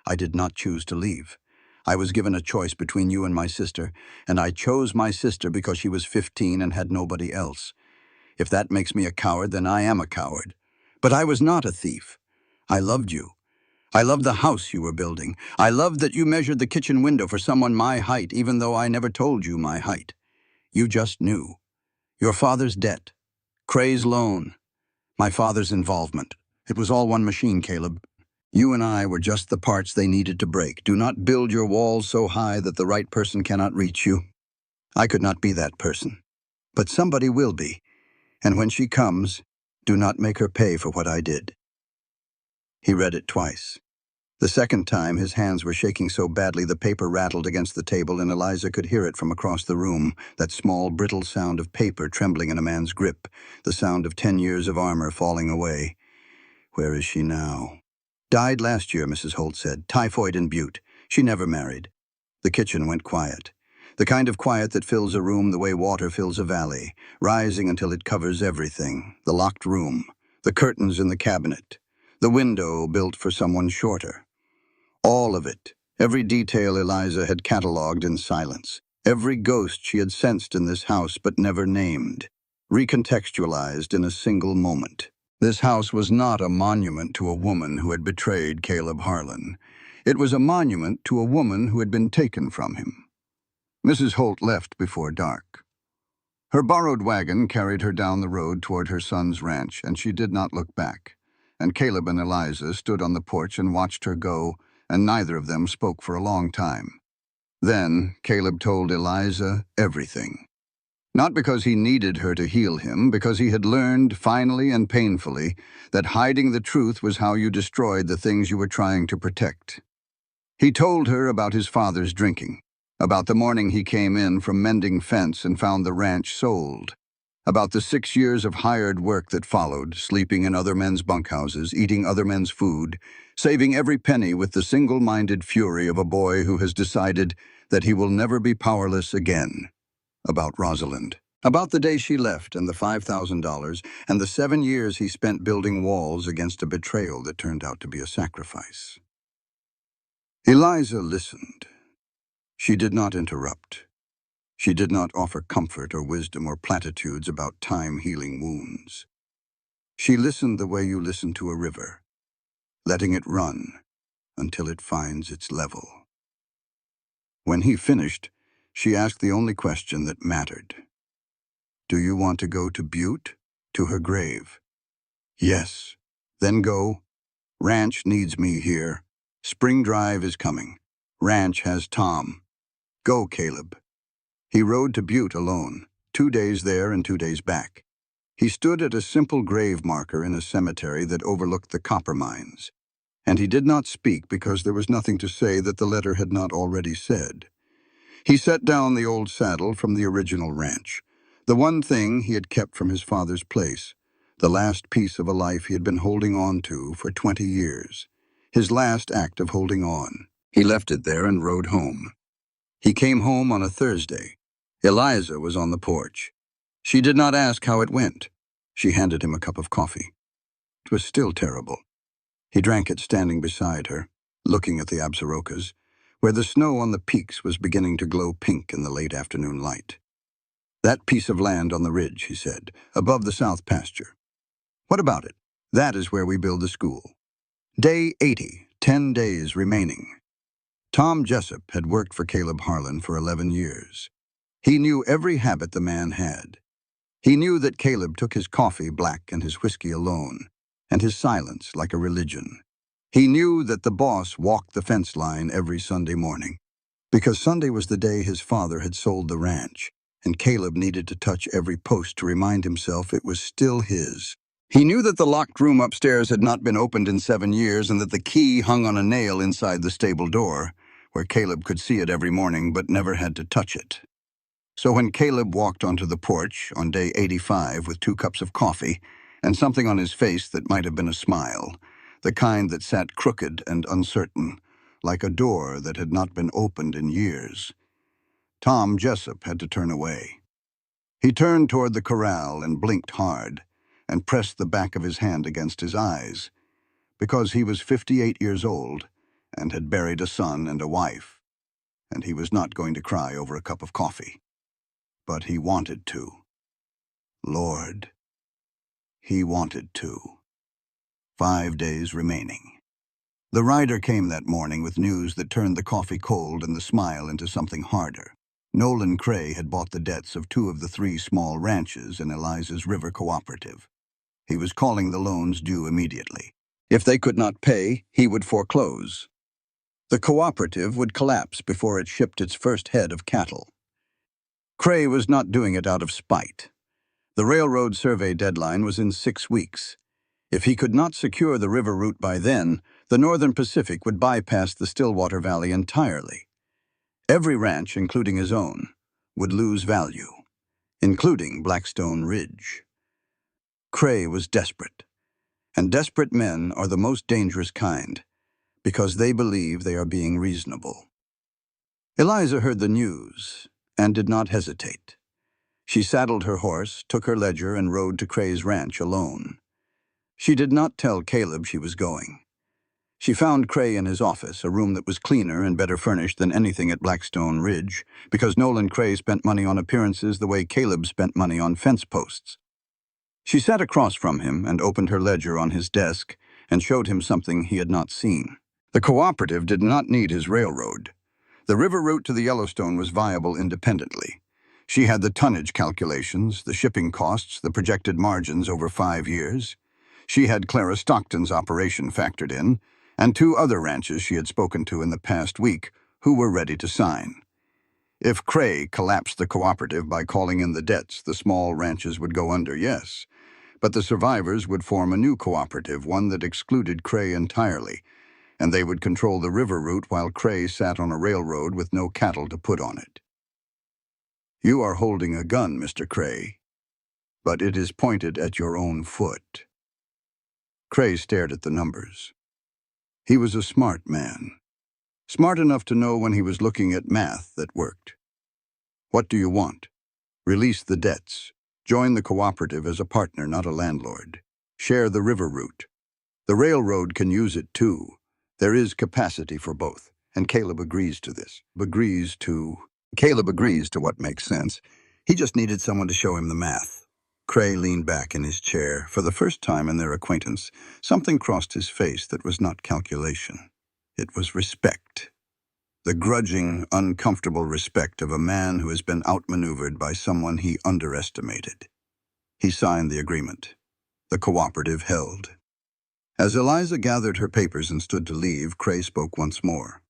I did not choose to leave. I was given a choice between you and my sister, and I chose my sister because she was 15 and had nobody else. If that makes me a coward, then I am a coward. But I was not a thief. I loved you. I loved the house you were building. I loved that you measured the kitchen window for someone my height, even though I never told you my height. You just knew. Your father's debt, Cray's loan, my father's involvement. It was all one machine, Caleb. You and I were just the parts they needed to break. Do not build your walls so high that the right person cannot reach you. I could not be that person. But somebody will be. And when she comes, do not make her pay for what I did." He read it twice. The second time, his hands were shaking so badly the paper rattled against the table, and Eliza could hear it from across the room, that small, brittle sound of paper trembling in a man's grip, the sound of 10 years of armor falling away. "Where is she now?" "Died last year," Mrs. Holt said. "Typhoid in Butte. She never married." The kitchen went quiet. The kind of quiet that fills a room the way water fills a valley, rising until it covers everything. The locked room, the curtains in the cabinet, the window built for someone shorter. All of it, every detail Eliza had catalogued in silence, every ghost she had sensed in this house but never named, recontextualized in a single moment. This house was not a monument to a woman who had betrayed Caleb Harlan. It was a monument to a woman who had been taken from him. Mrs. Holt left before dark. Her borrowed wagon carried her down the road toward her son's ranch, and she did not look back. And Caleb and Eliza stood on the porch and watched her go, and neither of them spoke for a long time. Then Caleb told Eliza everything. Not because he needed her to heal him, because he had learned, finally and painfully, that hiding the truth was how you destroyed the things you were trying to protect. He told her about his father's drinking, about the morning he came in from mending fence and found the ranch sold, about the 6 years of hired work that followed, sleeping in other men's bunkhouses, eating other men's food, saving every penny with the single-minded fury of a boy who has decided that he will never be powerless again. About Rosalind, about the day she left and the $5,000 and the 7 years he spent building walls against a betrayal that turned out to be a sacrifice. Eliza listened. She did not interrupt. She did not offer comfort or wisdom or platitudes about time healing wounds. She listened the way you listen to a river, letting it run until it finds its level. When he finished, she asked the only question that mattered. "Do you want to go to Butte, to her grave?" "Yes." "Then go. Ranch needs me here. Spring Drive is coming. Ranch has Tom. Go, Caleb." He rode to Butte alone, 2 days there and 2 days back. He stood at a simple grave marker in a cemetery that overlooked the copper mines, and he did not speak because there was nothing to say that the letter had not already said. He set down the old saddle from the original ranch, the one thing he had kept from his father's place, the last piece of a life he had been holding on to for 20 years, his last act of holding on. He left it there and rode home. He came home on a Thursday. Eliza was on the porch. She did not ask how it went. She handed him a cup of coffee. It was still terrible. He drank it standing beside her, looking at the Absarokas, where the snow on the peaks was beginning to glow pink in the late afternoon light. "That piece of land on the ridge," he said, "above the south pasture. What about it? That is where we build the school. Day 80, 10 days remaining." Tom Jessup had worked for Caleb Harlan for 11 years. He knew every habit the man had. He knew that Caleb took his coffee black and his whiskey alone, and his silence like a religion. He knew that the boss walked the fence line every Sunday morning, because Sunday was the day his father had sold the ranch, and Caleb needed to touch every post to remind himself it was still his. He knew that the locked room upstairs had not been opened in 7 years and that the key hung on a nail inside the stable door, where Caleb could see it every morning but never had to touch it. So when Caleb walked onto the porch on day 85 with 2 cups of coffee and something on his face that might have been a smile, the kind that sat crooked and uncertain, like a door that had not been opened in years, Tom Jessup had to turn away. He turned toward the corral and blinked hard and pressed the back of his hand against his eyes, because he was 58 years old and had buried a son and a wife, and he was not going to cry over a cup of coffee. But he wanted to. Lord, he wanted to. 5 days remaining. The rider came that morning with news that turned the coffee cold and the smile into something harder. Nolan Cray had bought the debts of 2 of the 3 small ranches in Eliza's River Cooperative. He was calling the loans due immediately. If they could not pay, he would foreclose. The cooperative would collapse before it shipped its first head of cattle. Cray was not doing it out of spite. The railroad survey deadline was in 6 weeks. If he could not secure the river route by then, the Northern Pacific would bypass the Stillwater Valley entirely. Every ranch, including his own, would lose value, including Blackstone Ridge. Cray was desperate, and desperate men are the most dangerous kind because they believe they are being reasonable. Eliza heard the news and did not hesitate. She saddled her horse, took her ledger, and rode to Cray's ranch alone. She did not tell Caleb she was going. She found Cray in his office, a room that was cleaner and better furnished than anything at Blackstone Ridge, because Nolan Cray spent money on appearances the way Caleb spent money on fence posts. She sat across from him and opened her ledger on his desk and showed him something he had not seen. The cooperative did not need his railroad. The river route to the Yellowstone was viable independently. She had the tonnage calculations, the shipping costs, the projected margins over 5 years. She had Clara Stockton's operation factored in, and 2 other ranches she had spoken to in the past week who were ready to sign. If Cray collapsed the cooperative by calling in the debts, the small ranches would go under, yes. But the survivors would form a new cooperative, one that excluded Cray entirely, and they would control the river route while Cray sat on a railroad with no cattle to put on it. You are holding a gun, Mr. Cray, but it is pointed at your own foot. Cray stared at the numbers. He was a smart man, smart enough to know when he was looking at math that worked. What do you want? Release the debts. Join the cooperative as a partner, not a landlord. Share the river route. The railroad can use it too. There is capacity for both, and Caleb agrees to this. Caleb agrees to what makes sense. He just needed someone to show him the math. Cray leaned back in his chair. For the first time in their acquaintance, something crossed his face that was not calculation. It was respect. The grudging, uncomfortable respect of a man who has been outmaneuvered by someone he underestimated. He signed the agreement. The cooperative held. As Eliza gathered her papers and stood to leave, Cray spoke once more.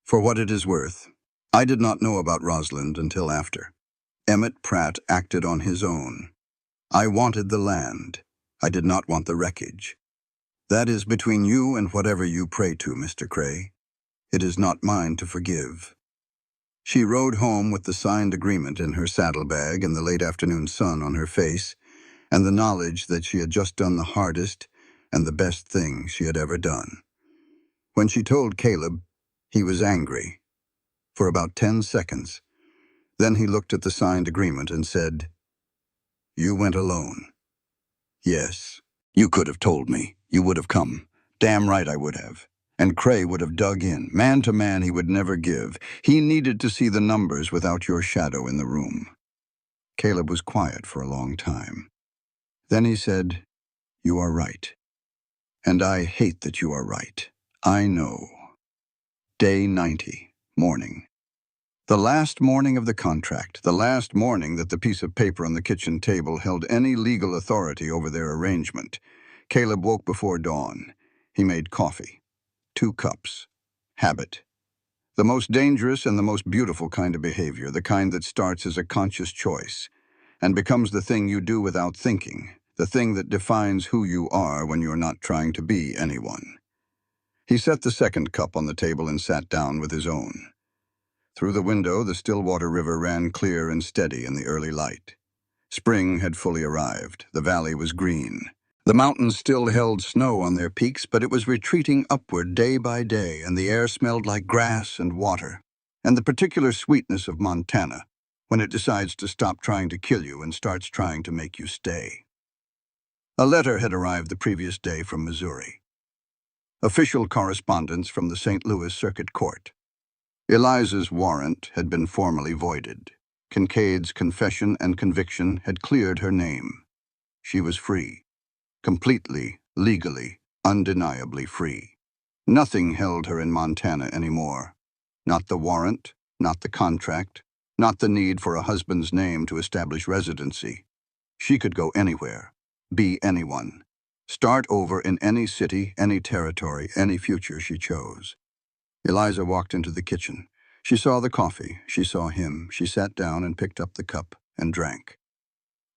For what it is worth, I did not know about Rosalind until after. Emmett Pratt acted on his own. I wanted the land. I did not want the wreckage. That is between you and whatever you pray to, Mr. Cray. It is not mine to forgive. She rode home with the signed agreement in her saddlebag and the late afternoon sun on her face, and the knowledge that she had just done the hardest and the best thing she had ever done. When she told Caleb, he was angry. For about 10 seconds. Then he looked at the signed agreement and said, You went alone. Yes. You could have told me. You would have come. Damn right I would have. And Cray would have dug in. Man to man he would never give. He needed to see the numbers without your shadow in the room. Caleb was quiet for a long time. Then he said, You are right. And I hate that you are right. I know. Day 90, morning. The last morning of the contract, the last morning that the piece of paper on the kitchen table held any legal authority over their arrangement. Caleb woke before dawn. He made coffee. 2 cups. Habit. The most dangerous and the most beautiful kind of behavior, the kind that starts as a conscious choice and becomes the thing you do without thinking, the thing that defines who you are when you're not trying to be anyone. He set the second cup on the table and sat down with his own. Through the window, the Stillwater River ran clear and steady in the early light. Spring had fully arrived. The valley was green. The mountains still held snow on their peaks, but it was retreating upward day by day, and the air smelled like grass and water, and the particular sweetness of Montana, when it decides to stop trying to kill you and starts trying to make you stay. A letter had arrived the previous day from Missouri. Official correspondence from the St. Louis Circuit Court. Eliza's warrant had been formally voided. Kincaid's confession and conviction had cleared her name. She was free. Completely, legally, undeniably free. Nothing held her in Montana anymore. Not the warrant, not the contract, not the need for a husband's name to establish residency. She could go anywhere, be anyone, start over in any city, any territory, any future she chose. Eliza walked into the kitchen. She saw the coffee. She saw him. She sat down and picked up the cup and drank.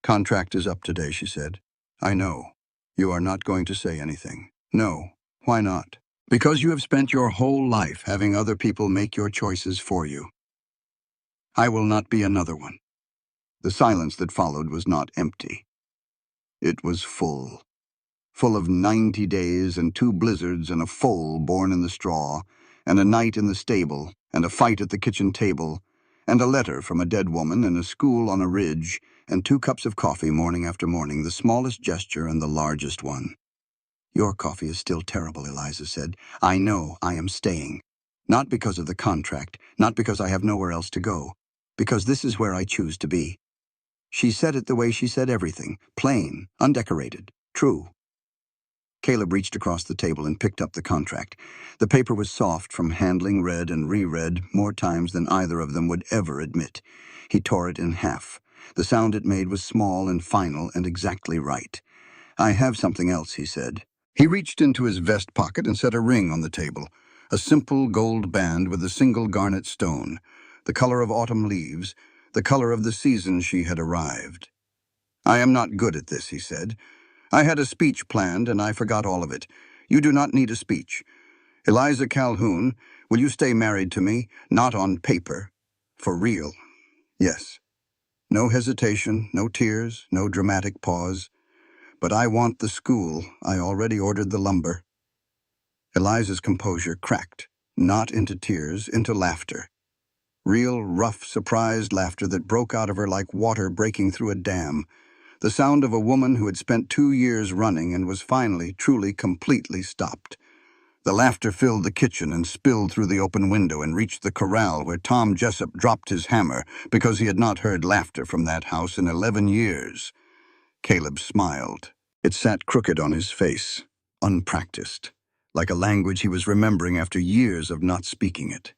Contract is up today, she said. I know. You are not going to say anything. No. Why not? Because you have spent your whole life having other people make your choices for you. I will not be another one. The silence that followed was not empty. It was full. Full of 90 days and 2 blizzards and a foal born in the straw, and a night in the stable, and a fight at the kitchen table, and a letter from a dead woman, and a school on a ridge, and 2 cups of coffee morning after morning, the smallest gesture and the largest one. Your coffee is still terrible, Eliza said. I know I am staying. Not because of the contract, not because I have nowhere else to go, because this is where I choose to be. She said it the way she said everything, plain, undecorated, true. Caleb reached across the table and picked up the contract. The paper was soft from handling read and reread more times than either of them would ever admit. He tore it in half. The sound it made was small and final and exactly right. I have something else, he said. He reached into his vest pocket and set a ring on the table, a simple gold band with a single garnet stone, the color of autumn leaves, the color of the season she had arrived. I am not good at this, he said. I had a speech planned, and I forgot all of it. You do not need a speech. Eliza Calhoun, will you stay married to me? Not on paper. For real. Yes. No hesitation, no tears, no dramatic pause. But I want the school. I already ordered the lumber. Eliza's composure cracked, not into tears, into laughter. Real, rough, surprised laughter that broke out of her like water breaking through a dam. The sound of a woman who had spent 2 years running and was finally, truly, completely stopped. The laughter filled the kitchen and spilled through the open window and reached the corral where Tom Jessup dropped his hammer because he had not heard laughter from that house in 11 years. Caleb smiled. It sat crooked on his face, unpracticed, like a language he was remembering after years of not speaking it.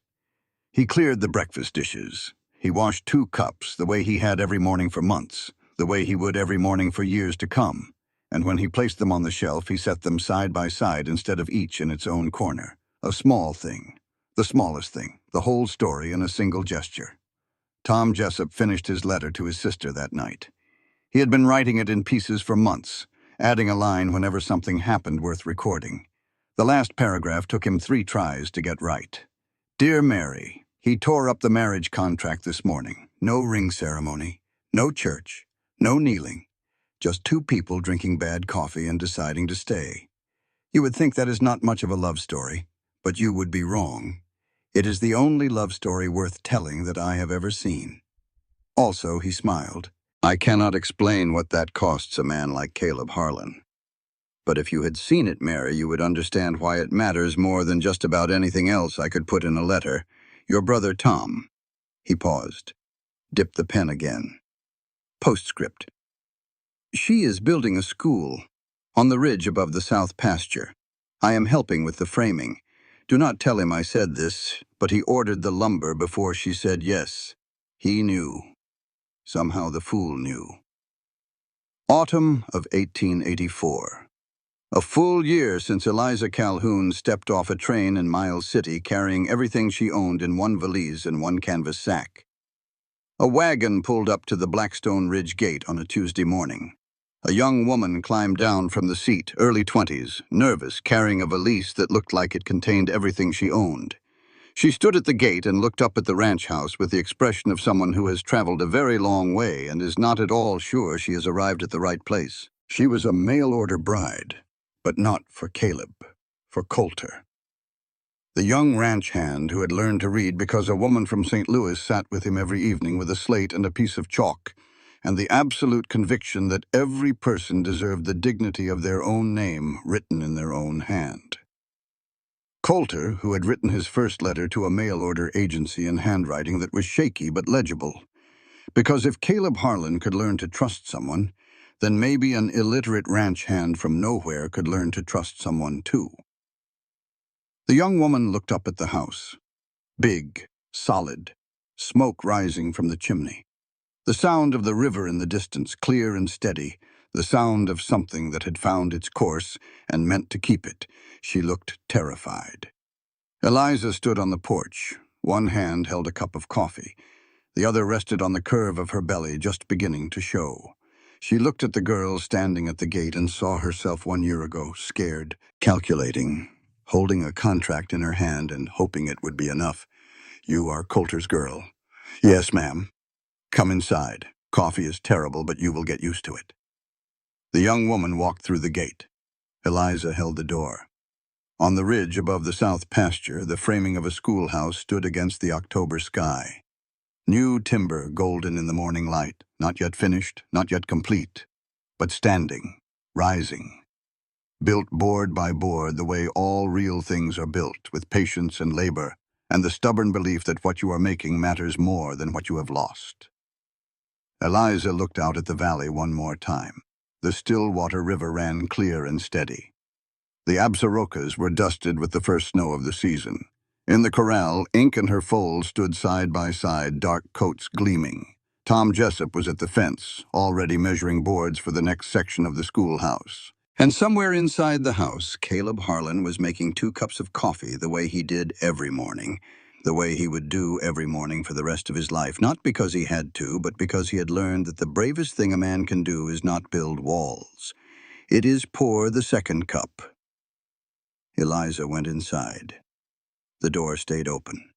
He cleared the breakfast dishes. He washed 2 cups the way he had every morning for months, the way he would every morning for years to come, and when he placed them on the shelf, he set them side by side instead of each in its own corner. A small thing, the smallest thing, the whole story in a single gesture. Tom Jessup finished his letter to his sister that night. He had been writing it in pieces for months, adding a line whenever something happened worth recording. The last paragraph took him 3 tries to get right. Dear Mary, he tore up the marriage contract this morning. No ring ceremony, no church, no kneeling. Just 2 people drinking bad coffee and deciding to stay. You would think that is not much of a love story, but you would be wrong. It is the only love story worth telling that I have ever seen. Also, he smiled. I cannot explain what that costs a man like Caleb Harlan. But if you had seen it, Mary, you would understand why it matters more than just about anything else I could put in a letter. Your brother Tom. He paused, dipped the pen again. Postscript. She is building a school on the ridge above the south pasture. I am helping with the framing. Do not tell him I said this, but he ordered the lumber before she said yes. He knew. Somehow the fool knew. Autumn of 1884. A full year since Eliza Calhoun stepped off a train in Miles City carrying everything she owned in one valise and one canvas sack. A wagon pulled up to the Blackstone Ridge gate on a Tuesday morning. A young woman climbed down from the seat, early 20s, nervous, carrying a valise that looked like it contained everything she owned. She stood at the gate and looked up at the ranch house with the expression of someone who has traveled a very long way and is not at all sure she has arrived at the right place. She was a mail-order bride, but not for Caleb, for Coulter. The young ranch hand who had learned to read because a woman from St. Louis sat with him every evening with a slate and a piece of chalk, and the absolute conviction that every person deserved the dignity of their own name written in their own hand. Coulter, who had written his first letter to a mail-order agency in handwriting that was shaky but legible, because if Caleb Harlan could learn to trust someone, then maybe an illiterate ranch hand from nowhere could learn to trust someone too. The young woman looked up at the house. Big, solid, smoke rising from the chimney. The sound of the river in the distance, clear and steady, the sound of something that had found its course and meant to keep it. She looked terrified. Eliza stood on the porch. One hand held a cup of coffee. The other rested on the curve of her belly, just beginning to show. She looked at the girl standing at the gate and saw herself 1 year ago, scared, calculating, holding a contract in her hand and hoping it would be enough. "You are Coulter's girl." "Yes, ma'am." "Come inside. Coffee is terrible, but you will get used to it." The young woman walked through the gate. Eliza held the door. On the ridge above the south pasture, the framing of a schoolhouse stood against the October sky. New timber golden in the morning light, not yet finished, not yet complete, but standing, rising. Built board by board the way all real things are built, with patience and labor, and the stubborn belief that what you are making matters more than what you have lost. Eliza looked out at the valley one more time. The Stillwater River ran clear and steady. The absarokas were dusted with the first snow of the season. In the corral, Ink and her foal stood side by side, dark coats gleaming. Tom Jessup was at the fence, already measuring boards for the next section of the schoolhouse. And somewhere inside the house, Caleb Harlan was making 2 cups of coffee the way he did every morning, the way he would do every morning for the rest of his life, not because he had to, but because he had learned that the bravest thing a man can do is not build walls. It is pour the second cup. Eliza went inside. The door stayed open.